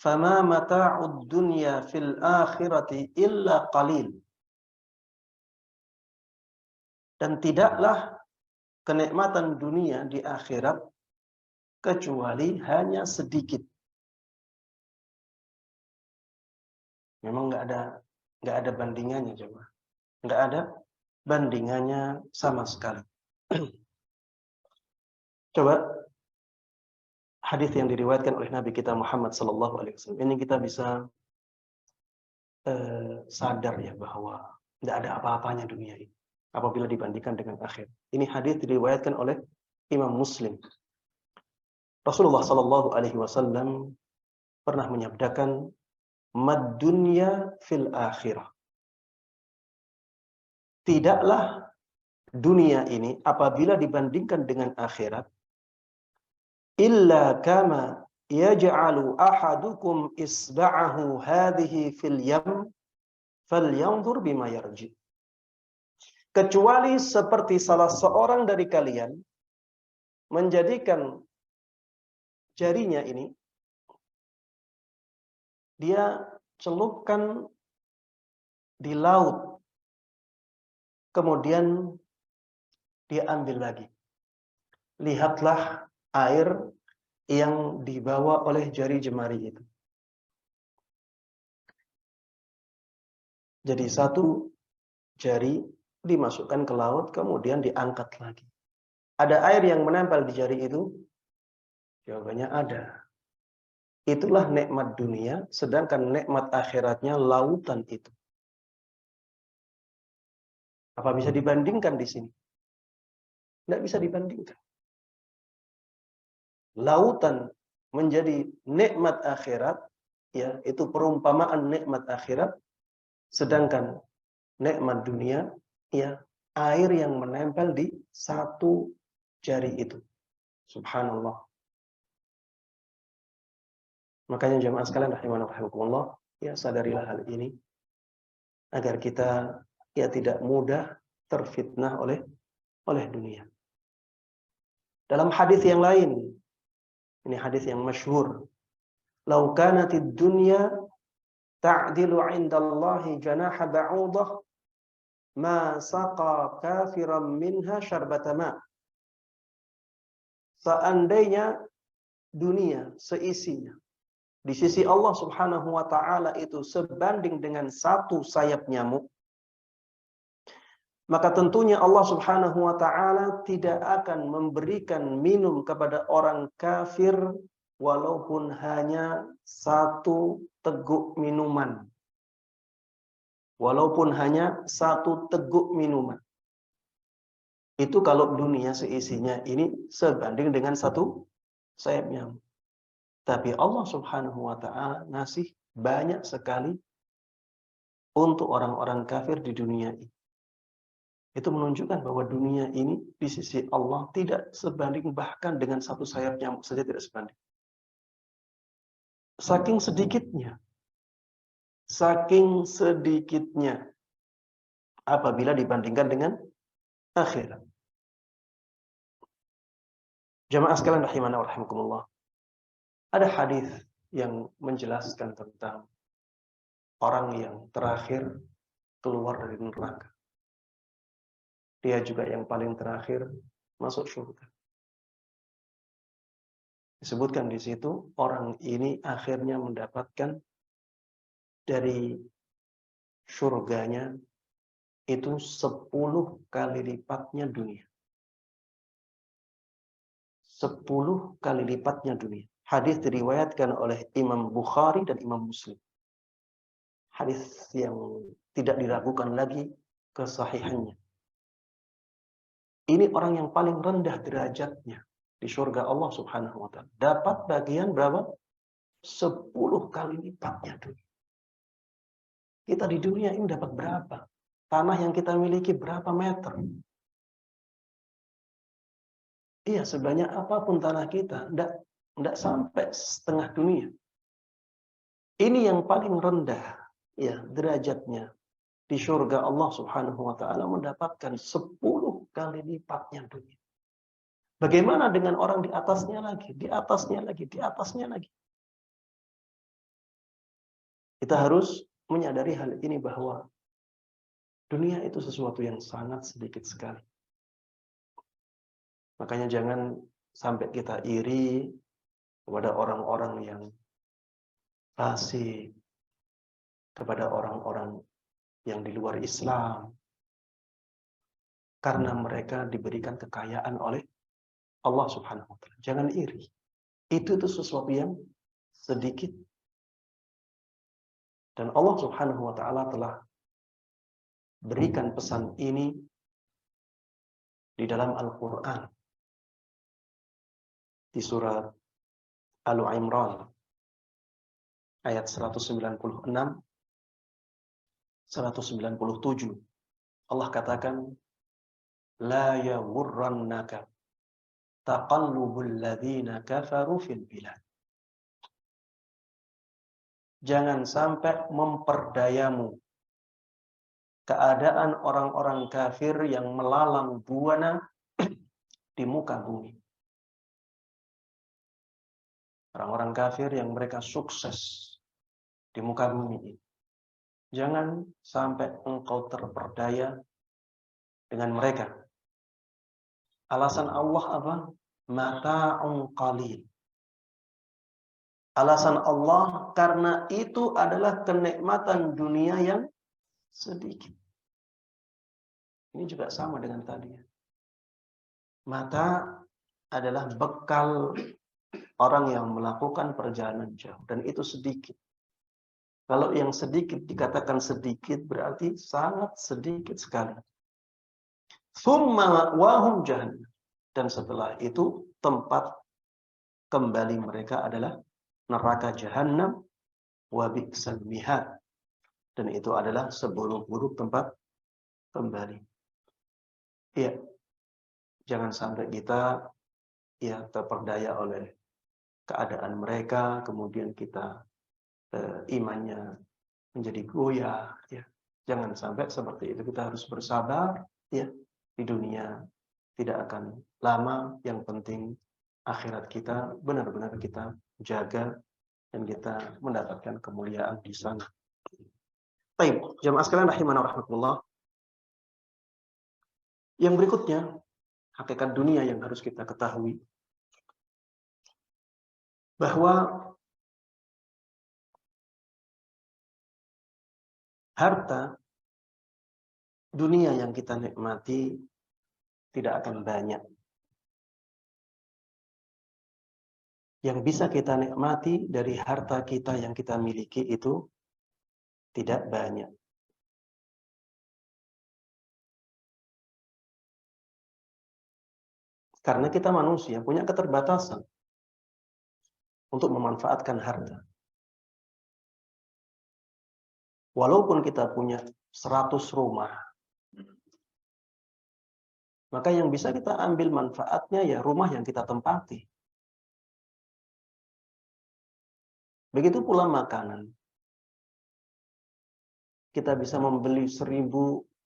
"Fama mata'ud dunya fil akhirati illa qalil." Dan tidaklah kenikmatan dunia di akhirat kecuali hanya sedikit. Memang nggak ada bandingannya, coba. Nggak ada bandingannya sama sekali. Coba hadis yang diriwayatkan oleh Nabi kita Muhammad SAW. Ini kita bisa sadar ya bahwa nggak ada apa-apanya dunia ini apabila dibandingkan dengan akhir. Ini hadis diriwayatkan oleh Imam Muslim. Rasulullah SAW pernah menyabdakan, "Mad dunya fil akhirah." Tidaklah dunia ini apabila dibandingkan dengan akhirat, illa kama yaj'alu ahadukum isba'ahu hadhihi fil yam falyanzur bima yarji. kecuali seperti salah seorang dari kalian menjadikan jarinya ini, dia celupkan di laut, kemudian dia ambil lagi. Lihatlah air yang dibawa oleh jari jemari itu. Jadi satu jari dimasukkan ke laut, kemudian diangkat lagi. Ada air yang menempel di jari itu? Jawabannya ada. Itulah nikmat dunia, sedangkan nikmat akhiratnya lautan itu. Apa bisa dibandingkan di sini? Tidak bisa dibandingkan. Lautan menjadi nikmat akhirat, ya, itu perumpamaan nikmat akhirat, sedangkan nikmat dunia, ya, air yang menempel di satu jari itu. Subhanallah. Makanya jemaah sekalian rahimana rahimakumullah, ya, sadarilah hal ini agar kita ya tidak mudah terfitnah oleh dunia. Dalam hadis yang lain, ini hadis yang masyhur, "Lau kanatid dunya ta'dilu 'indallahi janaha ba'udah, ma saqa kafiran minha syarbata ma." Seandainya dunia seisinya di sisi Allah Subhanahu wa taala itu sebanding dengan satu sayap nyamuk, maka tentunya Allah Subhanahu wa taala tidak akan memberikan minum kepada orang kafir walaupun hanya satu teguk minuman. Walaupun hanya satu teguk minuman. Itu kalau dunia seisinya ini sebanding dengan satu sayap nyamuk. Tapi Allah Subhanahu wa taala ngasih banyak sekali untuk orang-orang kafir di dunia ini. Itu menunjukkan bahwa dunia ini di sisi Allah tidak sebanding, bahkan dengan satu sayap nyamuk saja tidak sebanding. Saking sedikitnya apabila dibandingkan dengan akhirat. Jamaah sekalian rahimana wa rahimakumullah. Ada hadis yang menjelaskan tentang orang yang terakhir keluar dari neraka. Dia juga yang paling terakhir masuk surga. Disebutkan di situ, orang ini akhirnya mendapatkan dari surganya itu 10 kali lipatnya dunia. 10 kali lipatnya dunia. Hadis diriwayatkan oleh Imam Bukhari dan Imam Muslim. Hadis yang tidak diragukan lagi kesahihannya. Ini orang yang paling rendah derajatnya di surga Allah Subhanahu wa taala. Dapat bagian berapa? 10 kali lipatnya dunia. Kita di dunia ini dapat berapa? Tanah yang kita miliki berapa meter? Iya, sebanyak apapun tanah kita, enggak sampai setengah dunia. Ini yang paling rendah ya derajatnya di surga Allah Subhanahu wa taala, mendapatkan 10 kali lipatnya dunia. Bagaimana dengan orang di atasnya lagi, di atasnya lagi, di atasnya lagi? Kita harus menyadari hal ini bahwa dunia itu sesuatu yang sangat sedikit sekali. Makanya jangan sampai kita iri kepada orang-orang yang fasik, kepada orang-orang yang di luar Islam, karena mereka diberikan kekayaan oleh Allah Subhanahu wa taala. Jangan iri. Itu sesuatu yang sedikit. Dan Allah Subhanahu wa taala telah berikan pesan ini di dalam Al-Qur'an. Di surat Al-Imran ayat 196 197. Allah katakan, la yaghurrannaka taqallubul ladzina kafaru fil bilad. Jangan sampai memperdayamu keadaan orang-orang kafir yang melalang buana di muka bumi. Orang-orang kafir yang mereka sukses di muka bumi ini. Jangan sampai engkau terperdaya dengan mereka. Alasan Allah apa? Mata'un qalil. Alasan Allah karena itu adalah kenikmatan dunia yang sedikit. Ini juga sama dengan tadi. Mata adalah bekal orang yang melakukan perjalanan jauh. Dan itu sedikit. Kalau yang sedikit dikatakan sedikit berarti sangat sedikit sekali. Tsumma wahum jahannam. Dan setelah itu tempat kembali mereka adalah neraka jahannam wa bi'sal mihad. Dan itu adalah seburuk-buruk tempat kembali. Ya, jangan sampai kita terperdaya oleh keadaan mereka, kemudian kita imannya menjadi goyah. Ya, jangan sampai seperti itu. Kita harus bersabar. Ya, di dunia tidak akan lama. Yang penting akhirat kita benar-benar kita jaga dan kita mendapatkan kemuliaan di sana. Baik, jamaah sekalian rahimana rahmatullah. Yang berikutnya, hakikat dunia yang harus kita ketahui bahwa harta dunia yang kita nikmati tidak akan banyak. Yang bisa kita nikmati dari harta kita yang kita miliki itu tidak banyak. Karena kita manusia punya keterbatasan untuk memanfaatkan harta. Walaupun kita punya 100 rumah, maka yang bisa kita ambil manfaatnya ya rumah yang kita tempati. Begitu pula makanan. Kita bisa membeli 1000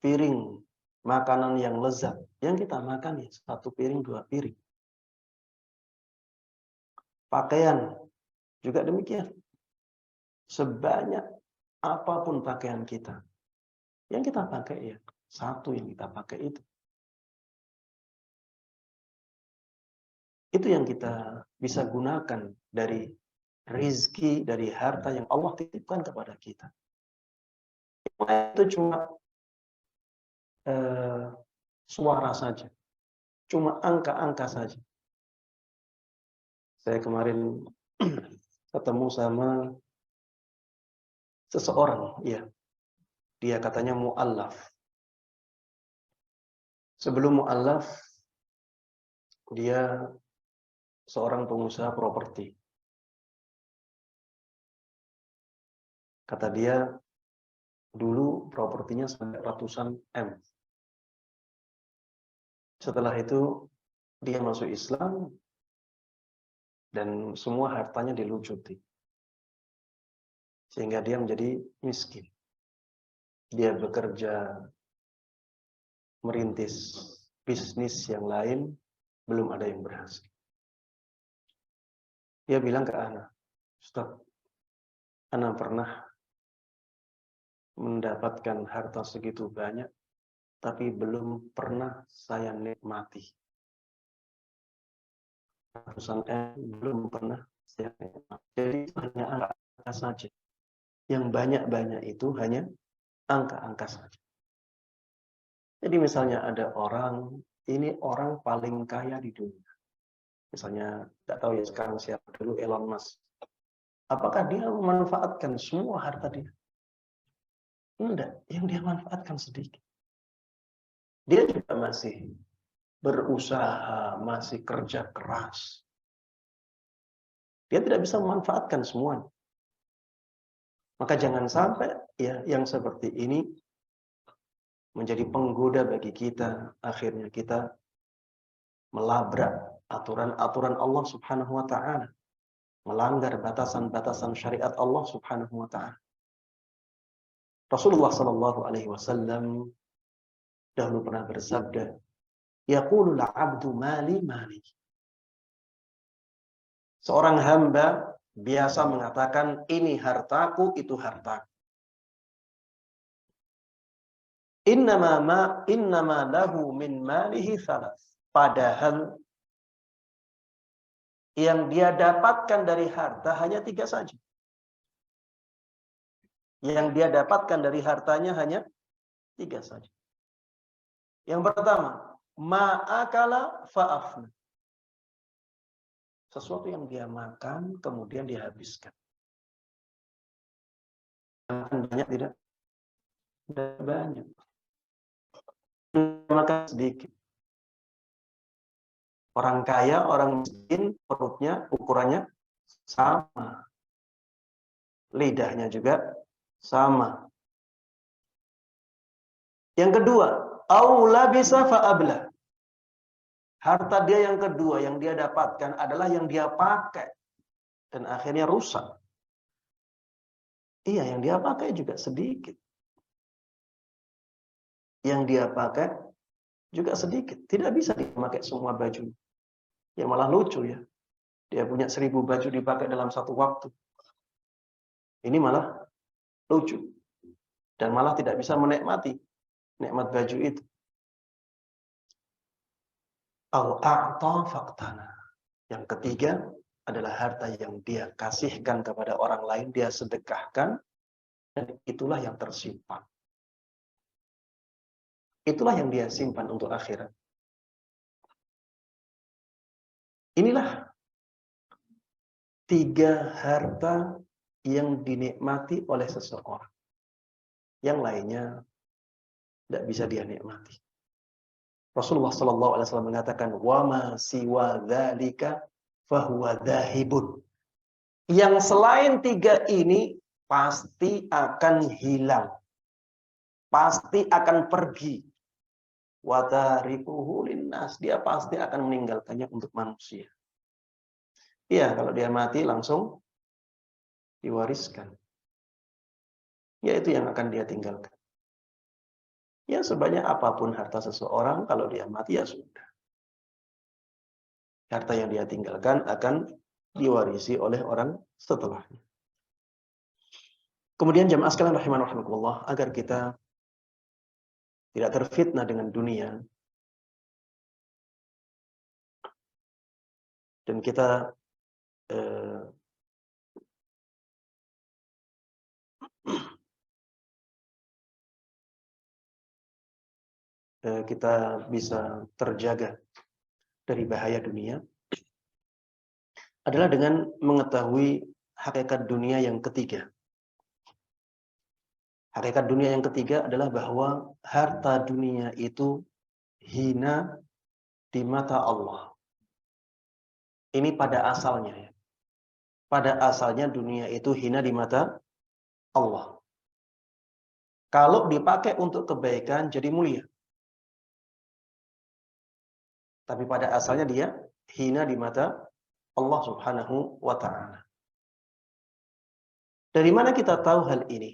piring makanan yang lezat. Yang kita makan ya 1 piring, 2 piring. Pakaian juga demikian. Sebanyak apapun pakaian kita, yang kita pakai ya 1 yang kita pakai itu. Itu yang kita bisa gunakan dari rizki, dari harta yang Allah titipkan kepada kita. Itu cuma suara saja. Cuma angka-angka saja. Saya kemarin ketemu sama seseorang, ya. Dia katanya mu'allaf. Sebelum mu'allaf, dia seorang pengusaha properti. Kata dia, dulu propertinya sampai ratusan M. Setelah itu, dia masuk Islam, dan semua hartanya dilucuti. Sehingga dia menjadi miskin. Dia bekerja, merintis bisnis yang lain, belum ada yang berhasil. Dia bilang ke Ana, Ustaz, Ana pernah mendapatkan harta segitu banyak, tapi belum pernah saya nikmati. Ratusan belum pernah saya nikmati. Jadi hanya angka saja. Yang banyak-banyak itu hanya angka-angka saja. Jadi misalnya ada orang, ini orang paling kaya di dunia. Misalnya, tidak tahu ya sekarang siapa dulu, Elon Musk. Apakah dia memanfaatkan semua harta dia? Tidak, yang dia manfaatkan sedikit. Dia juga masih berusaha, masih kerja keras. Dia tidak bisa memanfaatkan semuanya. Maka jangan sampai ya yang seperti ini menjadi penggoda bagi kita. Akhirnya kita melabrak aturan-aturan Allah Subhanahu wa taala, melanggar batasan-batasan syariat Allah Subhanahu wa taala. Rasulullah Shallallahu Alaihi Wasallam dahulu pernah bersabda, yaqulul abdu mali mali. Seorang hamba biasa mengatakan, ini hartaku, itu hartaku. Innama lahu min malihi thalas. Padahal yang dia dapatkan dari harta hanya 3 saja. Yang dia dapatkan dari hartanya hanya 3 saja. Yang pertama, ma'akala fa'afna. Sesuatu yang dia makan, kemudian dihabiskan. Makan banyak tidak? Tidak banyak. Makan sedikit. Orang kaya, orang miskin, perutnya, ukurannya sama. Lidahnya juga sama. Yang kedua, aula bisa fa'abla. Harta dia yang kedua yang dia dapatkan adalah yang dia pakai dan akhirnya rusak. Iya, yang dia pakai juga sedikit. Yang dia pakai juga sedikit. Tidak bisa dipakai semua baju. Ya malah lucu ya. Dia punya 1000 baju dipakai dalam satu waktu. Ini malah lucu. Dan malah tidak bisa menikmati nikmat baju itu. Faktana. Yang ketiga adalah harta yang dia kasihkan kepada orang lain, dia sedekahkan, dan itulah yang tersimpan. Itulah yang dia simpan untuk akhirat. Inilah 3 harta yang dinikmati oleh seseorang. Yang lainnya tidak bisa dia nikmati. Rasulullah SAW mengatakan, wa ma siwa dzalika fahuwa dzahibun. Yang selain 3 ini pasti akan hilang. Pasti akan pergi. Wa tarikuhu linnas. Dia pasti akan meninggalkannya untuk manusia. Iya, kalau dia mati langsung diwariskan. Yaitu yang akan dia tinggalkan. Ya sebanyak apapun harta seseorang, kalau dia mati ya sudah. Harta yang dia tinggalkan akan diwarisi oleh orang setelahnya. Kemudian jamaah sekalian rahimanallah, agar kita tidak terfitnah dengan dunia. Dan kita kita bisa terjaga dari bahaya dunia adalah dengan mengetahui hakikat dunia yang ketiga. Hakikat dunia yang ketiga adalah bahwa harta dunia itu hina di mata Allah. Ini pada asalnya ya. Pada asalnya dunia itu hina di mata Allah. Kalau dipakai untuk kebaikan jadi mulia. Tapi pada asalnya dia hina di mata Allah Subhanahu wa ta'ala. Dari mana kita tahu hal ini?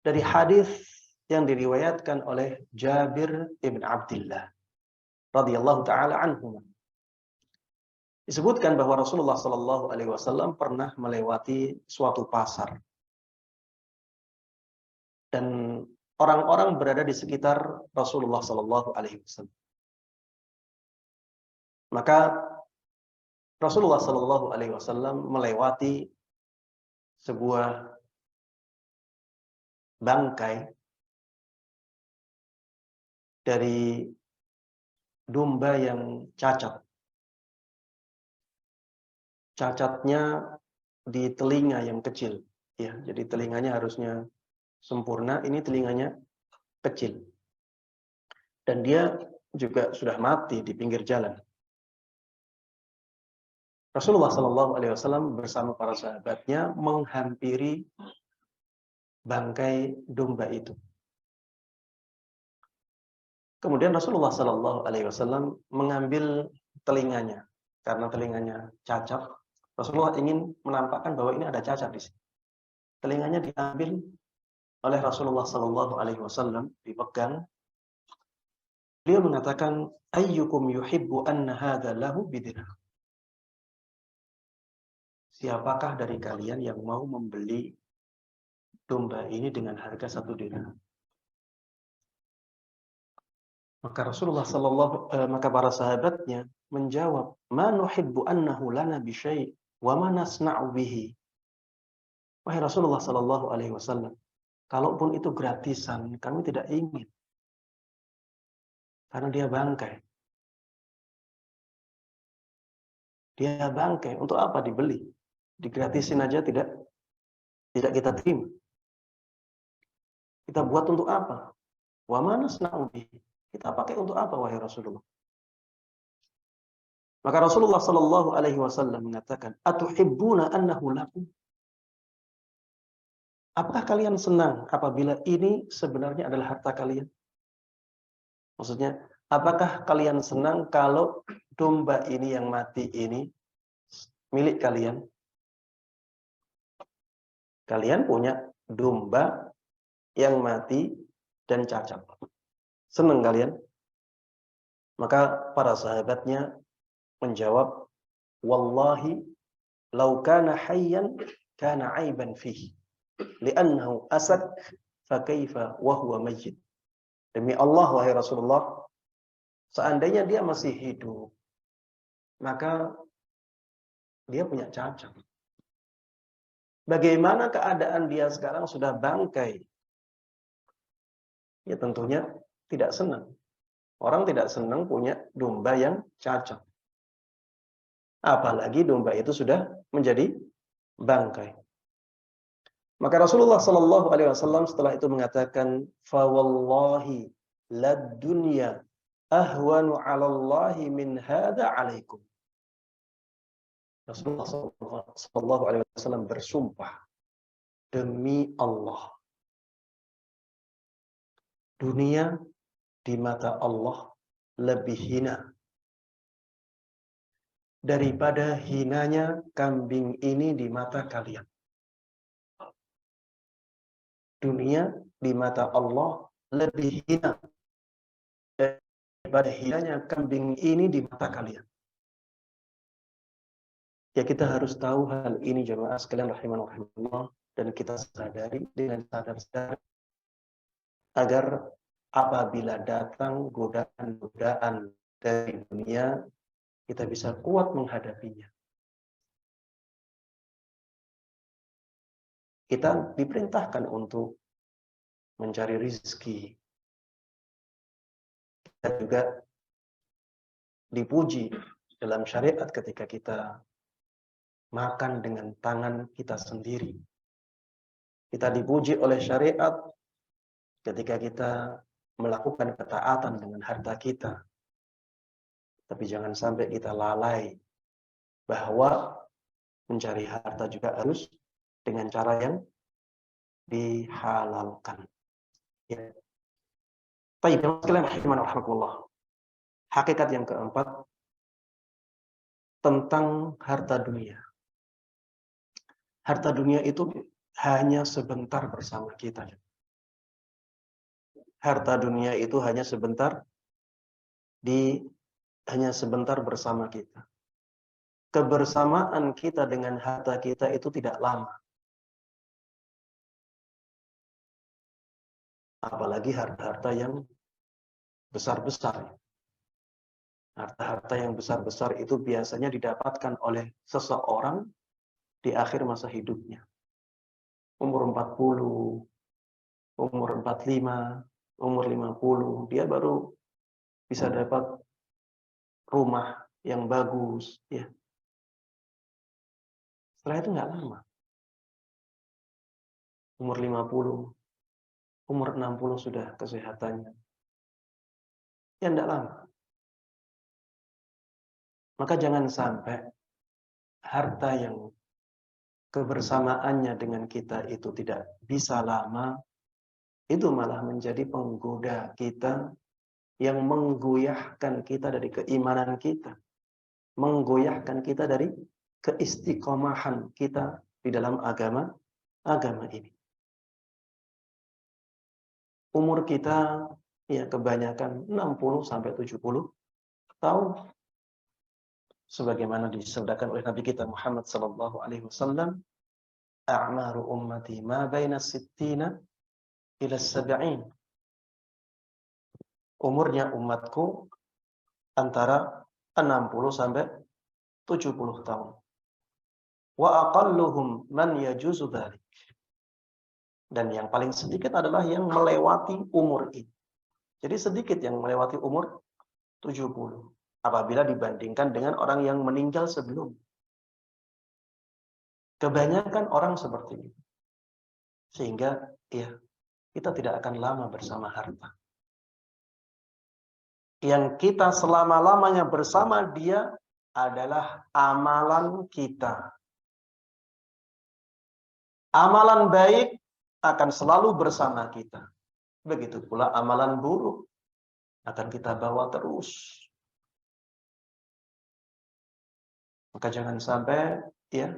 Dari hadis yang diriwayatkan oleh Jabir ibn Abdullah radhiyallahu taala anhu. Disebutkan bahwa Rasulullah sallallahu alaihi wasallam pernah melewati suatu pasar. Dan orang-orang berada di sekitar Rasulullah sallallahu alaihi wasallam. Maka Rasulullah sallallahu alaihi wasallam melewati sebuah bangkai dari domba yang cacat. Cacatnya di telinga yang kecil, ya. Jadi telinganya harusnya sempurna, ini telinganya kecil. Dan dia juga sudah mati di pinggir jalan. Rasulullah Shallallahu Alaihi Wasallam bersama para sahabatnya menghampiri bangkai domba itu. Kemudian Rasulullah Shallallahu Alaihi Wasallam mengambil telinganya, karena telinganya cacat. Rasulullah ingin menampakkan bahwa ini ada cacat di sini. Telinganya diambil, oleh Rasulullah sallallahu alaihi wasallam dipegang. Beliau mengatakan, ayyukum yuhibbu anna hadza lahu bidirham. Siapakah dari kalian yang mau membeli domba ini dengan harga 1 dirham? Maka para sahabatnya menjawab, ma nuhibbu annahu lana bi syai' wa ma nasna'u bihi. Wahai Rasulullah sallallahu alaihi wasallam, kalaupun itu gratisan, kami tidak ingin. Karena dia bangkai. Dia bangkai, untuk apa dibeli? Digratisin aja tidak kita terima. Kita buat untuk apa? Wa ma nasna'u bihi. Kita pakai untuk apa wahai Rasulullah? Maka Rasulullah sallallahu alaihi wasallam mengatakan, atuhibbuna annahu lakum? Apakah kalian senang apabila ini sebenarnya adalah harta kalian? Maksudnya, apakah kalian senang kalau domba ini yang mati ini milik kalian? Kalian punya domba yang mati dan cacat. Senang kalian? Maka para sahabatnya menjawab, wallahi law kana hayyan kana aiban fihi li'annahu asad fa kaifa wa huwa mayyit. Demi Allah wahai Rasulullah, seandainya dia masih hidup, maka dia punya cacat. Bagaimana keadaan dia sekarang sudah bangkai? Ya tentunya tidak senang. Orang tidak senang punya domba yang cacat. Apalagi domba itu sudah menjadi bangkai. Maka Rasulullah sallallahu alaihi wasallam setelah itu mengatakan, fa wallahi lad dunya ahwanu 'ala Allahi min hadza 'alaikum. Rasulullah sallallahu alaihi wasallam bersumpah, demi Allah, dunia di mata Allah lebih hina daripada hinanya kambing ini di mata kalian. Dunia di mata Allah lebih hina daripada hinanya kambing ini di mata kalian. Ya, kita harus tahu hal ini jemaah sekalian rahimanallah, dan kita sadari dengan sadar agar apabila datang godaan-godaan dari dunia, kita bisa kuat menghadapinya. Kita diperintahkan untuk mencari rezeki. Kita juga dipuji dalam syariat ketika kita makan dengan tangan kita sendiri. Kita dipuji oleh syariat ketika kita melakukan ketaatan dengan harta kita. Tapi jangan sampai kita lalai bahwa mencari harta juga harus dengan cara yang dihalalkan. Ya. Baik, sekalian rahimanallah. Hakikat yang keempat tentang harta dunia. Harta dunia itu hanya sebentar bersama kita. Harta dunia itu hanya sebentar bersama kita. Kebersamaan kita dengan harta kita itu tidak lama. Apalagi harta-harta yang besar-besar. Harta-harta yang besar-besar itu biasanya didapatkan oleh seseorang di akhir masa hidupnya. Umur 40, umur 45, umur 50, dia baru bisa dapat rumah yang bagus, ya. Setelah itu nggak lama. Umur 50, umur 60 sudah kesehatannya. Ya nggak lama. Maka jangan sampai harta yang kebersamaannya dengan kita itu tidak bisa lama, itu malah menjadi penggoda kita yang menggoyahkan kita dari keimanan kita, menggoyahkan kita dari keistiqomahan kita di dalam agama ini. umur kita ya kebanyakan 60 sampai 70 tahun. Sebagaimana disabdakan oleh Nabi kita Muhammad sallallahu alaihi wasallam, a'maru ummati ma baina sittina ila sab'in. Umurnya umatku antara 60 sampai 70 tahun. Wa aqalluhum man yajuzu dzalik. Dan yang paling sedikit adalah yang melewati umur ini. Jadi sedikit yang melewati umur 70 apabila dibandingkan dengan orang yang meninggal sebelum. Kebanyakan orang seperti itu. Sehingga ya, kita tidak akan lama bersama harta. Yang kita selama-lamanya bersama dia adalah amalan kita. Amalan baik akan selalu bersama kita. Begitu pula amalan buruk akan kita bawa terus. Maka jangan sampai ya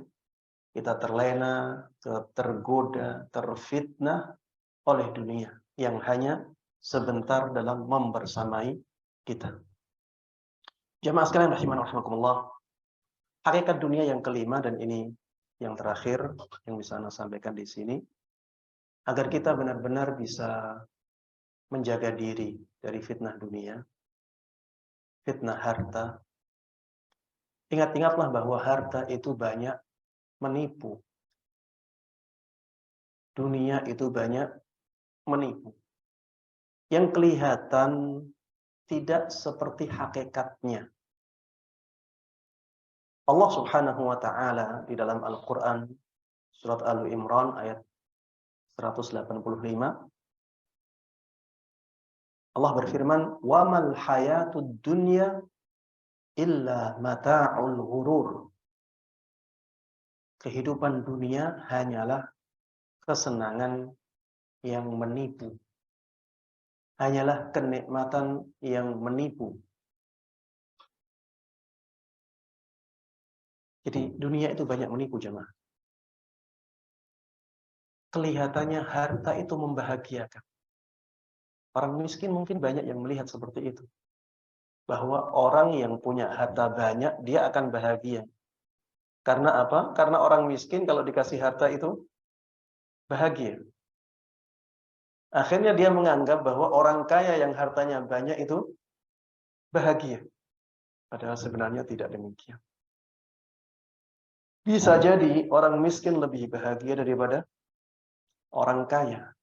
kita terlena, tergoda, terfitnah oleh dunia yang hanya sebentar dalam membersamai kita. Jamaah sekalian rahiman rahimakumullah. Hakikat dunia yang kelima dan ini yang terakhir yang bisa saya sampaikan di sini agar kita benar-benar bisa menjaga diri dari fitnah dunia, fitnah harta. Ingat-ingatlah bahwa harta itu banyak menipu. Dunia itu banyak menipu. Yang kelihatan tidak seperti hakikatnya. Allah Subhanahu wa taala di dalam Al-Qur'an surat Al-Imran ayat 185 Allah berfirman, "Wa mal hayatud dunya illa mata'ul ghurur." Kehidupan dunia hanyalah kesenangan yang menipu. Hanyalah kenikmatan yang menipu. Jadi dunia itu banyak menipu jemaah. Kelihatannya harta itu membahagiakan. Orang miskin mungkin banyak yang melihat seperti itu. Bahwa orang yang punya harta banyak, dia akan bahagia. Karena apa? Karena orang miskin kalau dikasih harta itu bahagia. Akhirnya dia menganggap bahwa orang kaya yang hartanya banyak itu bahagia. Padahal sebenarnya tidak demikian. Bisa jadi orang miskin lebih bahagia daripada orang kaya.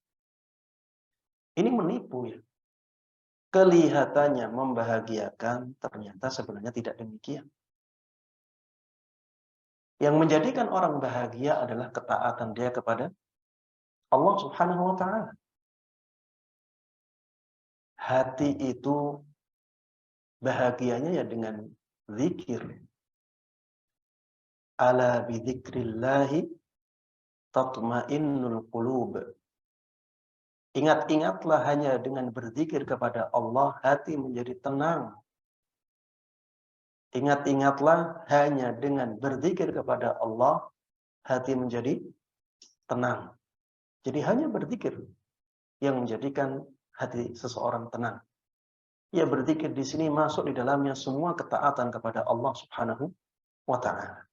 Ini menipu ya. Kelihatannya membahagiakan, ternyata sebenarnya tidak demikian. Yang menjadikan orang bahagia adalah ketaatan dia kepada Allah Subhanahu wa taala. Hati itu bahagianya ya dengan zikir. Ala bidzikrillahi tatmainnul qulub. Ingat-ingatlah hanya dengan berzikir kepada Allah hati menjadi tenang. Ingat-ingatlah hanya dengan berzikir kepada Allah hati menjadi tenang. Jadi hanya berzikir yang menjadikan hati seseorang tenang. Ya berzikir di sini masuk di dalamnya semua ketaatan kepada Allah Subhanahu wa taala.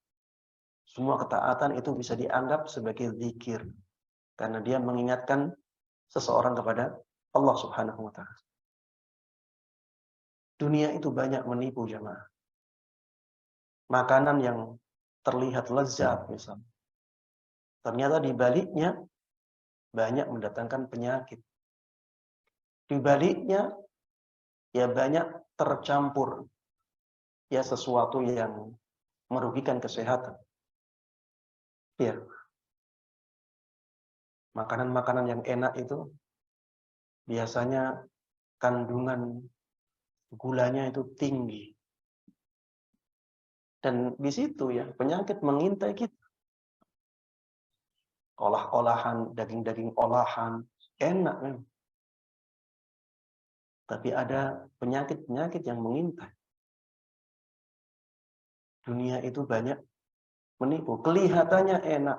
Semua ketaatan itu bisa dianggap sebagai zikir karena dia mengingatkan seseorang kepada Allah Subhanahu wa taala. Dunia itu banyak menipu jemaah. Makanan yang terlihat lezat misalnya. Ternyata di baliknya banyak mendatangkan penyakit. Di baliknya ya banyak tercampur ya sesuatu yang merugikan kesehatan. Ya. Makanan-makanan yang enak itu biasanya kandungan gulanya itu tinggi. Dan di situ ya penyakit mengintai kita. Olah-olahan, daging-daging olahan enak memang. Tapi ada penyakit-penyakit yang mengintai. Dunia itu banyak menipu. Kelihatannya enak.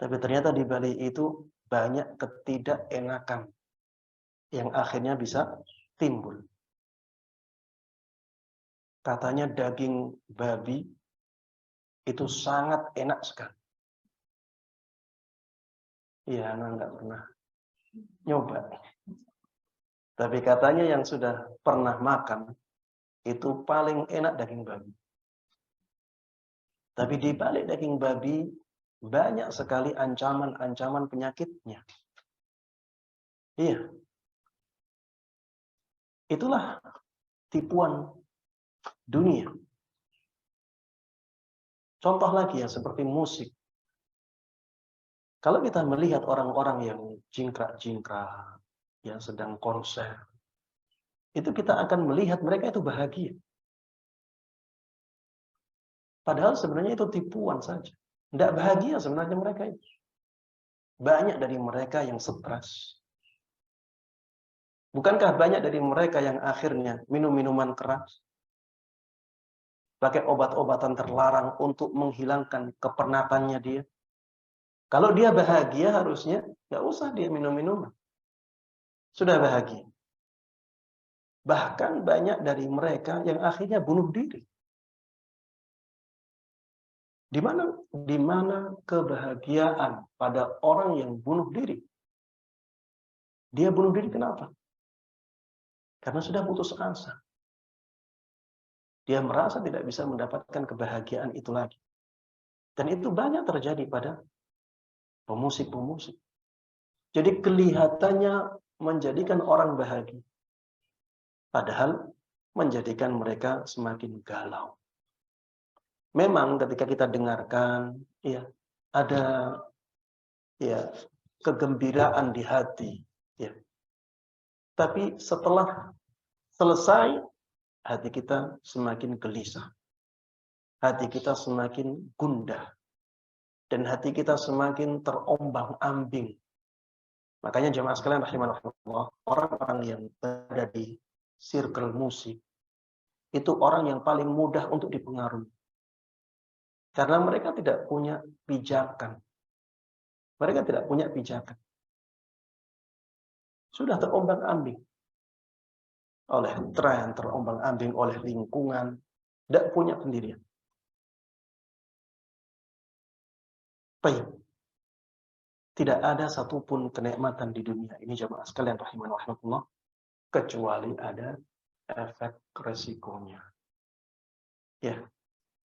Tapi ternyata di balik itu banyak ketidakenakan yang akhirnya bisa timbul. Katanya daging babi itu sangat enak sekali. Iya, Ana nggak pernah nyoba. Tapi katanya yang sudah pernah makan, itu paling enak daging babi. Tapi di balik daging babi, banyak sekali ancaman-ancaman penyakitnya. Iya. Itulah tipuan dunia. Contoh lagi ya, seperti musik. Kalau kita melihat orang-orang yang jingkrak-jingkrak, yang sedang konser, itu kita akan melihat mereka itu bahagia. Padahal sebenarnya itu tipuan saja. Tidak bahagia sebenarnya mereka itu. Banyak dari mereka yang stres. Bukankah banyak dari mereka yang akhirnya minum minuman keras? Pakai obat-obatan terlarang untuk menghilangkan kepenatannya dia. Kalau dia bahagia harusnya nggak usah dia minum minuman. Sudah bahagia. Bahkan banyak dari mereka yang akhirnya bunuh diri. Di mana kebahagiaan pada orang yang bunuh diri? Dia bunuh diri kenapa? Karena sudah putus asa. Dia merasa tidak bisa mendapatkan kebahagiaan itu lagi. Dan itu banyak terjadi pada pemusik-pemusik. Jadi kelihatannya menjadikan orang bahagia. Padahal menjadikan mereka semakin galau. Memang ketika kita dengarkan, ya, ada ya kegembiraan di hati, ya. Tapi setelah selesai, hati kita semakin gelisah. Hati kita semakin gundah. Dan hati kita semakin terombang-ambing. Makanya jemaah sekalian rahimanallah, orang-orang yang berada di circle musik, itu orang yang paling mudah untuk dipengaruhi. Karena mereka tidak punya pijakan. Mereka tidak punya pijakan. Sudah terombang-ambing oleh tren, terombang-ambing oleh lingkungan, tidak punya pendirian. Baik. Tidak ada satupun kenikmatan di dunia ini jemaah sekalian rahimanallah kecuali ada efek resikonya. Ya,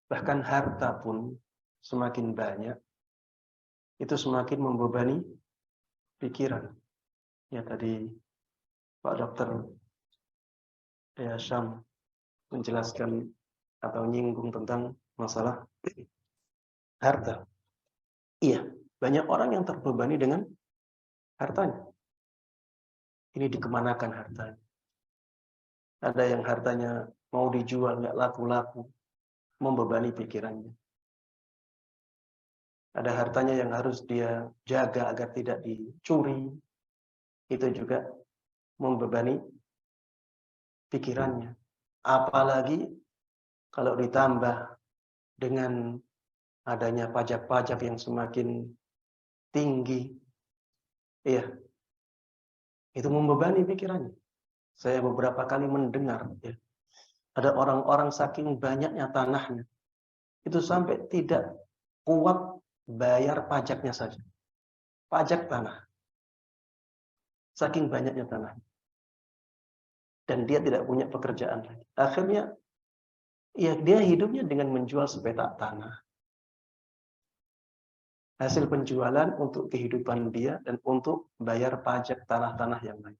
bahkan harta pun semakin banyak itu semakin membebani pikiran. Ya tadi Pak Dokter Syam menjelaskan atau nyinggung tentang masalah harta. Iya, banyak orang yang terbebani dengan hartanya. Ini dikemanakan hartanya. Ada yang hartanya mau dijual nggak laku-laku, membebani pikirannya. Ada hartanya yang harus dia jaga agar tidak dicuri, itu juga membebani pikirannya. Apalagi kalau ditambah dengan adanya pajak-pajak yang semakin tinggi, iya, itu membebani pikirannya. Saya beberapa kali mendengar, ya, ada orang-orang saking banyaknya tanahnya, itu sampai tidak kuat bayar pajaknya saja. Pajak tanah. Saking banyaknya tanah. Dan dia tidak punya pekerjaan lagi. Akhirnya, ya dia hidupnya dengan menjual sepetak tanah. Hasil penjualan untuk kehidupan dia dan untuk bayar pajak tanah-tanah yang lain.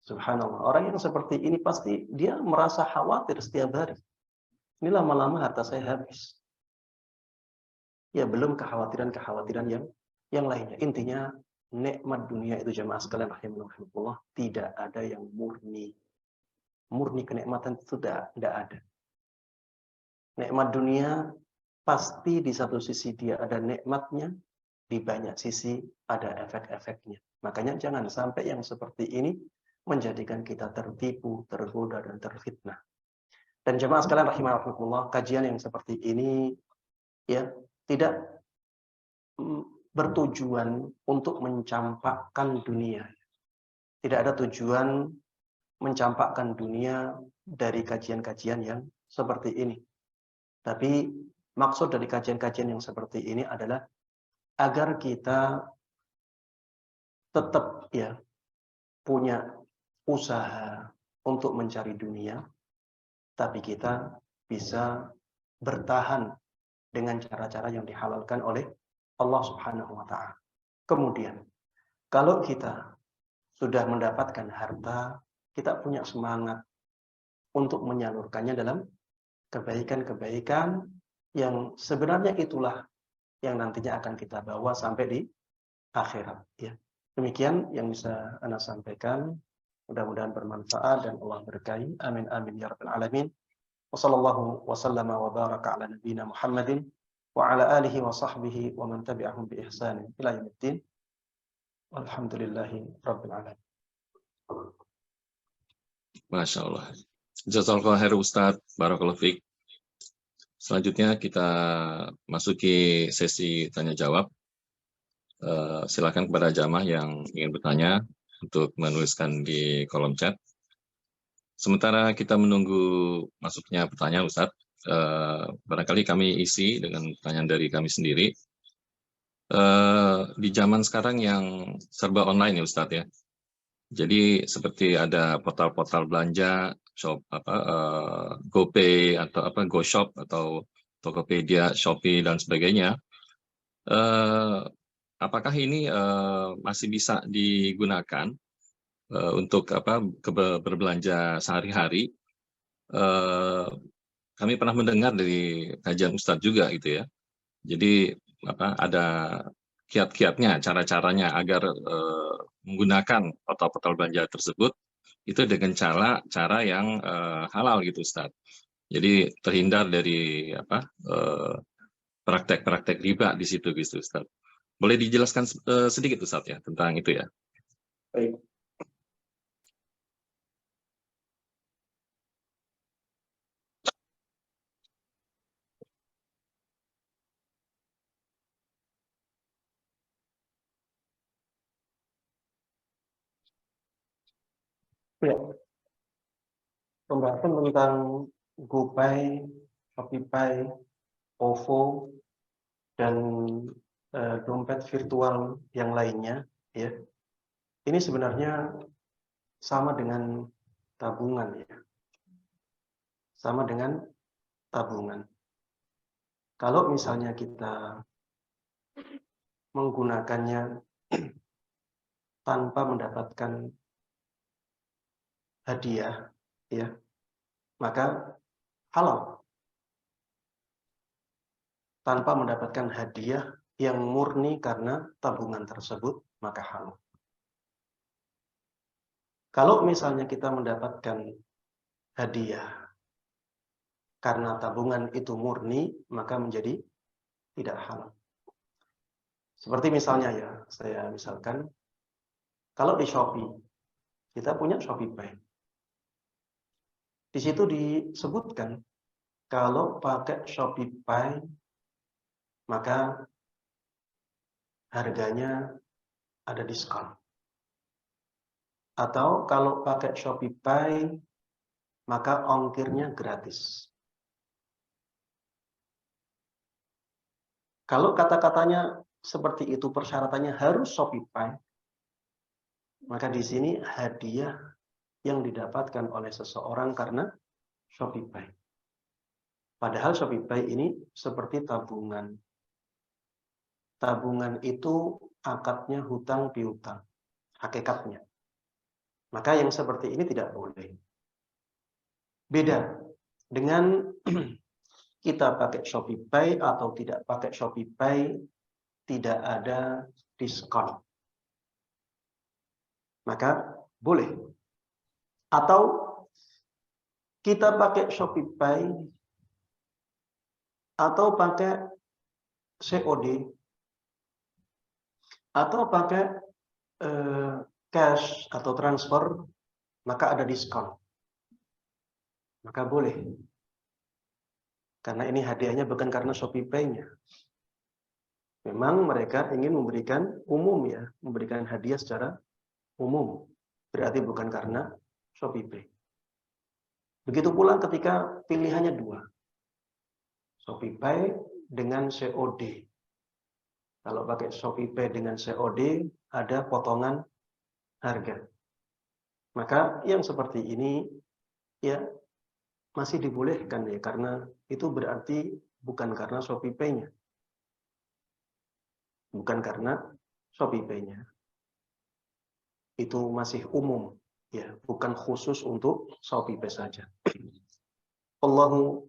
Subhanallah. Orang yang seperti ini pasti dia merasa khawatir setiap hari. Ini lama-lama harta saya habis. Ya belum kekhawatiran-kekhawatiran yang lainnya. Intinya nikmat dunia itu jemaah sekalian rahimanallah tidak ada yang murni. Murni kenikmatan itu tidak ada. Nikmat dunia pasti di satu sisi dia ada nikmatnya, di banyak sisi ada efek-efeknya. Makanya jangan sampai yang seperti ini menjadikan kita tertipu, tergoda, dan terfitnah. Dan jemaah sekalian rahimahullah, kajian yang seperti ini ya tidak bertujuan untuk mencampakkan dunia. Tidak ada tujuan mencampakkan dunia dari kajian-kajian yang seperti ini. Tapi maksud dari kajian-kajian yang seperti ini adalah agar kita tetap ya punya usaha untuk mencari dunia, tapi kita bisa bertahan dengan cara-cara yang dihalalkan oleh Allah Subhanahu wa taala. Kemudian, kalau kita sudah mendapatkan harta, kita punya semangat untuk menyalurkannya dalam kebaikan-kebaikan yang sebenarnya itulah yang nantinya akan kita bawa sampai di akhirat. Ya. Demikian yang bisa Anda sampaikan. Mudah-mudahan bermanfaat dan Allah berkahi. Amin amin ya rabbal alamin. Wassallallahu wasallama wa baraka ala nabiyyina Muhammadin wa ala alihi wa sahbihi wa man tabi'ahum bi ihsanin ila yaumiddin. Walhamdulillahi rabbil alamin. Masya Allah. Jazakallahu khair Ustaz, barakallahu fiik. Selanjutnya kita masuki sesi tanya jawab. Silakan kepada jamaah yang ingin bertanya untuk menuliskan di kolom chat. Sementara kita menunggu masuknya pertanyaan Ustaz, barangkali kami isi dengan pertanyaan dari kami sendiri. Di zaman sekarang yang serba online ya Ustaz ya. Jadi seperti ada portal-portal belanja, shop GoPay atau GoShop atau Tokopedia, Shopee dan sebagainya. Apakah ini masih bisa digunakan untuk berbelanja sehari-hari? Kami pernah mendengar dari kajian Ustadz juga gitu ya. Jadi ada kiat-kiatnya, cara-caranya agar menggunakan portal-portal belanja tersebut itu dengan cara yang halal gitu Ustadz. Jadi terhindar dari praktek-praktek riba di situ gitu Ustadz. Boleh dijelaskan sedikit Ustadz ya tentang itu ya? Baik. Ya, pembahasan tentang GoPay, ShopeePay, OVO, dan dompet virtual yang lainnya, ya. Ini sebenarnya sama dengan tabungan, ya. Sama dengan tabungan. Kalau misalnya kita menggunakannya tanpa mendapatkan hadiah, ya, maka halal. Tanpa mendapatkan hadiah yang murni karena tabungan tersebut, maka halal. Kalau misalnya kita mendapatkan hadiah karena tabungan itu murni, maka menjadi tidak halal. Seperti misalnya ya, saya misalkan, kalau di Shopee, kita punya ShopeePay. Di situ disebutkan, kalau pakai ShopeePay, maka harganya ada diskon. Atau kalau pakai ShopeePay, maka ongkirnya gratis. Kalau kata-katanya seperti itu, persyaratannya harus ShopeePay, maka di sini hadiah yang didapatkan oleh seseorang karena ShopeePay. Padahal ShopeePay ini seperti tabungan. Tabungan itu akadnya hutang piutang, hakikatnya. Maka yang seperti ini tidak boleh. Beda dengan kita pakai ShopeePay atau tidak pakai ShopeePay, tidak ada diskon. Maka boleh. Atau kita pakai ShopeePay atau pakai COD atau pakai cash atau transfer, maka ada diskon. Maka boleh. Karena ini hadiahnya bukan karena ShopeePay-nya. Memang mereka ingin memberikan umum ya, memberikan hadiah secara umum. Berarti bukan karena Shopee Pay. Begitu pula ketika pilihannya dua. Shopee Pay dengan COD. Kalau pakai Shopee Pay dengan COD, ada potongan harga. Maka yang seperti ini ya masih dibolehkan ya, karena itu berarti bukan karena Shopee Pay-nya. Bukan karena Shopee Pay-nya. Itu masih umum ya, bukan khusus untuk Shopee Pay saja. Allahu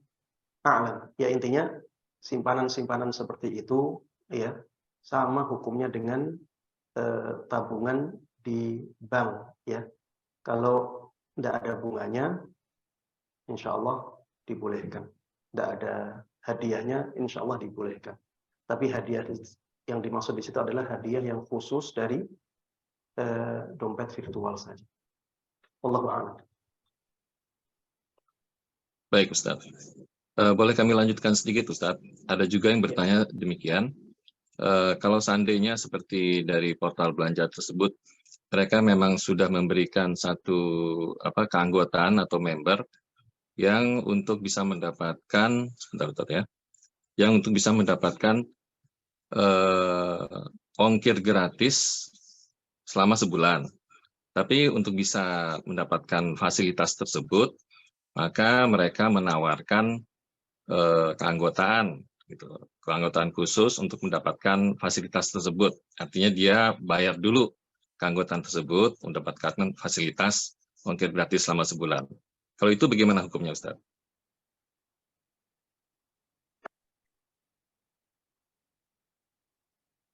a'lam. Ya intinya simpanan-simpanan seperti itu ya sama hukumnya dengan tabungan di bank ya. Kalau tidak ada bunganya, insya Allah dibolehkan. Tidak ada hadiahnya, insya Allah dibolehkan. Tapi hadiah yang dimaksud di situ adalah hadiah yang khusus dari dompet virtual saja. Wallahu a'lam. Baik, Ustaz. Boleh kami lanjutkan sedikit, Ustaz? Ada juga yang bertanya demikian. Kalau seandainya seperti dari portal belanja tersebut, mereka memang sudah memberikan satu keanggotaan atau member yang untuk bisa mendapatkan, sebentar ya, yang untuk bisa mendapatkan ongkir gratis selama sebulan. Tapi untuk bisa mendapatkan fasilitas tersebut, maka mereka menawarkan keanggotaan, gitu, keanggotaan khusus untuk mendapatkan fasilitas tersebut. Artinya dia bayar dulu keanggotaan tersebut untuk mendapatkan fasilitas ongkir gratis selama sebulan. Kalau itu bagaimana hukumnya, Ustaz?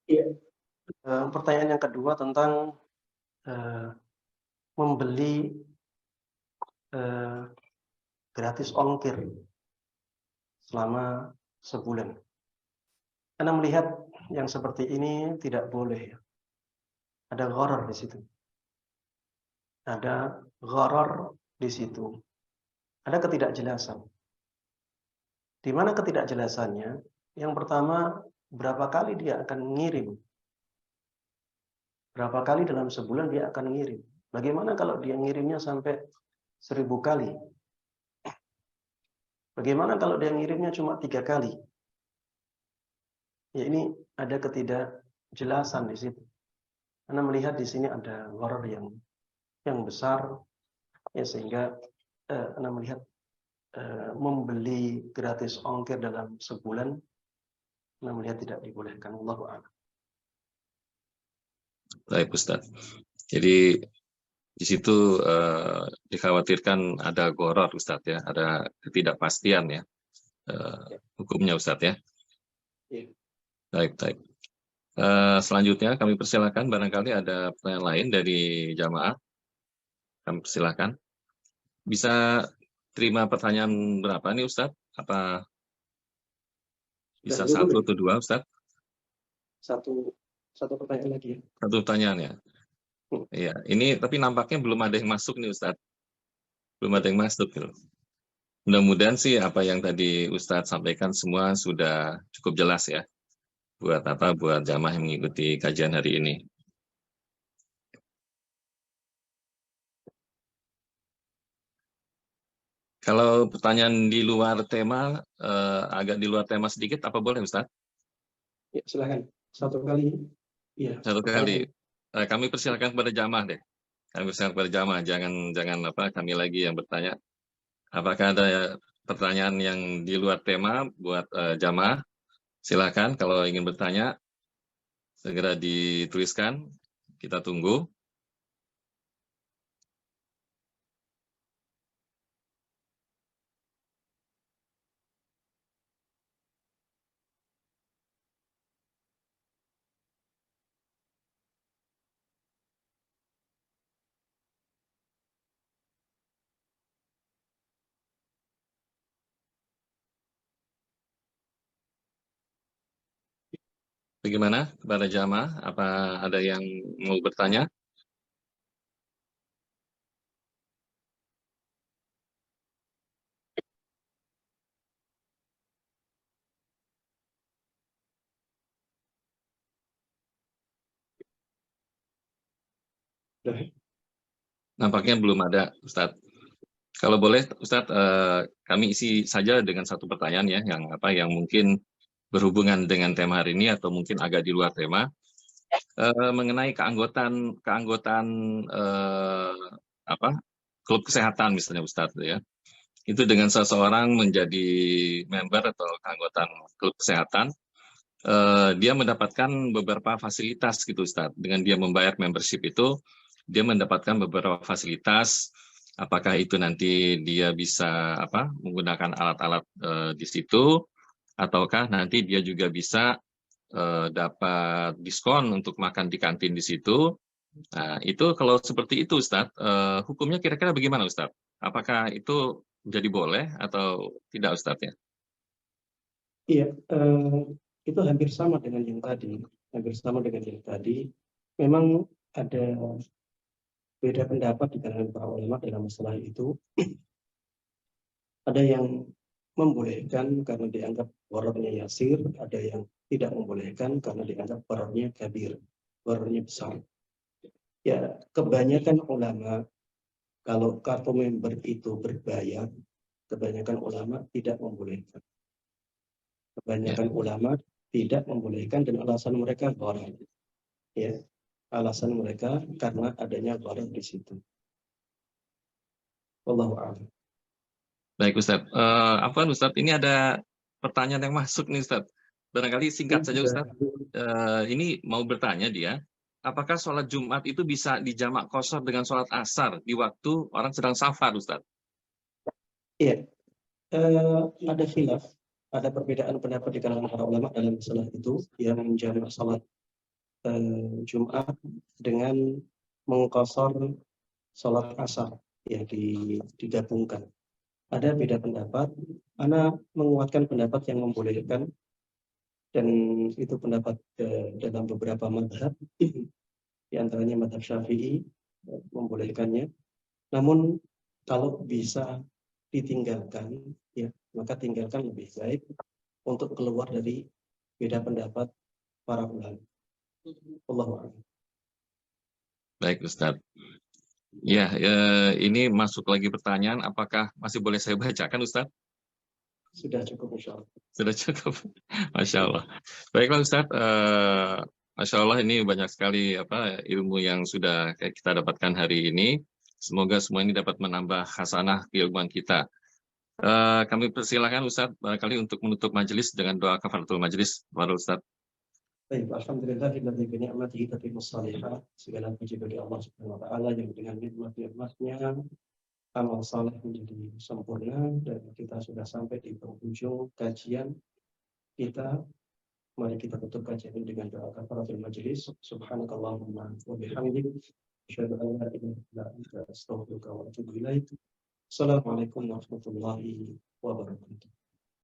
Iya. Pertanyaan yang kedua tentang membeli gratis ongkir selama sebulan. Anda melihat yang seperti ini tidak boleh ya. Ada gharar di situ. Ada gharar di situ. Ada ketidakjelasan. Di mana ketidakjelasannya? Yang pertama, berapa kali dia akan mengirim? Berapa kali dalam sebulan dia akan mengirim? Bagaimana kalau dia ngirimnya sampai 1000 kali? Bagaimana kalau dia ngirimnya cuma 3 kali? Ya ini ada ketidakjelasan di situ. Anda melihat di sini ada gharar yang besar, ya sehingga Anda melihat membeli gratis ongkir dalam sebulan, Anda melihat tidak dibolehkan. Allahu a'lam. Baik, Ustaz. Jadi di situ dikhawatirkan ada gharar, Ustaz ya, ada ketidakpastian ya hukumnya, Ustaz ya. Ya. Baik, baik. Selanjutnya kami persilakan, barangkali ada pertanyaan lain dari jamaah. Kami persilakan. Bisa terima pertanyaan berapa nih, Ustaz? Apa bisa satu atau dua, Ustaz? Satu pertanyaan lagi ya. Satu pertanyaan ya. Iya, ini tapi nampaknya belum ada yang masuk nih, Ustaz. Belum ada yang masuk gitu. Mudah-mudahan sih apa yang tadi Ustadz sampaikan semua sudah cukup jelas ya buat jamaah yang mengikuti kajian hari ini. Kalau pertanyaan di luar tema, agak di luar tema sedikit, apa boleh Ustadz? Ya, silakan. Satu kali. Ya, Satu kali. Kami persilakan kepada jamaah deh. Kami persilakan kepada jamaah, jangan kami lagi yang bertanya. Apakah ada pertanyaan yang di luar tema buat jamaah? Silakan kalau ingin bertanya, segera dituliskan. Kita tunggu. Bagaimana kepada jamaah? Apa ada yang mau bertanya? Nampaknya belum ada, Ustadz. Kalau boleh, Ustadz, kami isi saja dengan satu pertanyaan ya, yang mungkin berhubungan dengan tema hari ini atau mungkin agak di luar tema, mengenai keanggotaan klub kesehatan misalnya, Ustadz ya. Itu dengan seseorang menjadi member atau keanggotaan klub kesehatan, dia mendapatkan beberapa fasilitas gitu, Ustadz. Dengan dia membayar membership itu, dia mendapatkan beberapa fasilitas. Apakah itu nanti dia bisa menggunakan alat-alat di situ, ataukah nanti dia juga bisa dapat diskon untuk makan di kantin di situ. Nah, itu kalau seperti itu, Ustadz, hukumnya kira-kira bagaimana, Ustadz? Apakah itu jadi boleh atau tidak, Ustadz ya? Iya, itu hampir sama dengan yang tadi. Memang ada beda pendapat di kalangan para ulama dalam masalah itu. Ada yang membolehkan karena dianggap gharornya yasir, ada yang tidak membolehkan karena dianggap gharornya kabir, gharornya besar. Ya, kebanyakan ulama kalau kartu member itu berbayar, kebanyakan ulama tidak membolehkan. Kebanyakan ulama tidak membolehkan dan alasan mereka gharar. Ya, alasan mereka karena adanya gharar di situ. Wallahu a'lam. Baik, Ustadz. Afwan, Ustadz, ini ada pertanyaan yang masuk nih, Ustadz. Barangkali singkat saja, Ustadz. Ini mau bertanya dia, apakah sholat Jumat itu bisa dijamak qashar dengan sholat asar di waktu orang sedang safar, Ustadz? Iya, ada khilaf, ada perbedaan pendapat di kalangan para ulama dalam masalah itu, yang menjamak sholat Jumat dengan mengqashar sholat asar, ya digabungkan. Ada beda pendapat. Ana menguatkan pendapat yang membolehkan, dan itu pendapat dalam beberapa mazhab, di antaranya mazhab Syafi'i membolehkannya. Namun kalau bisa ditinggalkan, ya maka tinggalkan lebih baik untuk keluar dari beda pendapat para ulama. Allahu a'lam. Baik, Ustadz. Ya, ini masuk lagi pertanyaan, apakah masih boleh saya bacakan, Ustadz? Sudah cukup, insya Allah. Sudah cukup. Masya Allah. Baiklah, Ustadz. Masya Allah, ini banyak sekali ilmu yang sudah kita dapatkan hari ini. Semoga semua ini dapat menambah khasanah keilmuan kita. Kami persilakan Ustadz barangkali untuk menutup majelis dengan doa kafaratul majelis. Baru Ustadz. Baik, alhamdulillahilladzi bi ni'matihi tatimmus shalihat. Segala puji bagi Allah Subhanahu wa taala yang dengan nikmat-nikmatnya amal saleh menjadi sempurna, dan kita sudah sampai di penghujung kajian kita. Mari kita tutup kajian ini dengan doa kafaratul majelis. Subhanakallahumma wa bihamdik, asyhadu an la ilaha illa anta, astaghfiruka wa atubu ilaik. Assalamualaikum warahmatullahi wabarakatuh.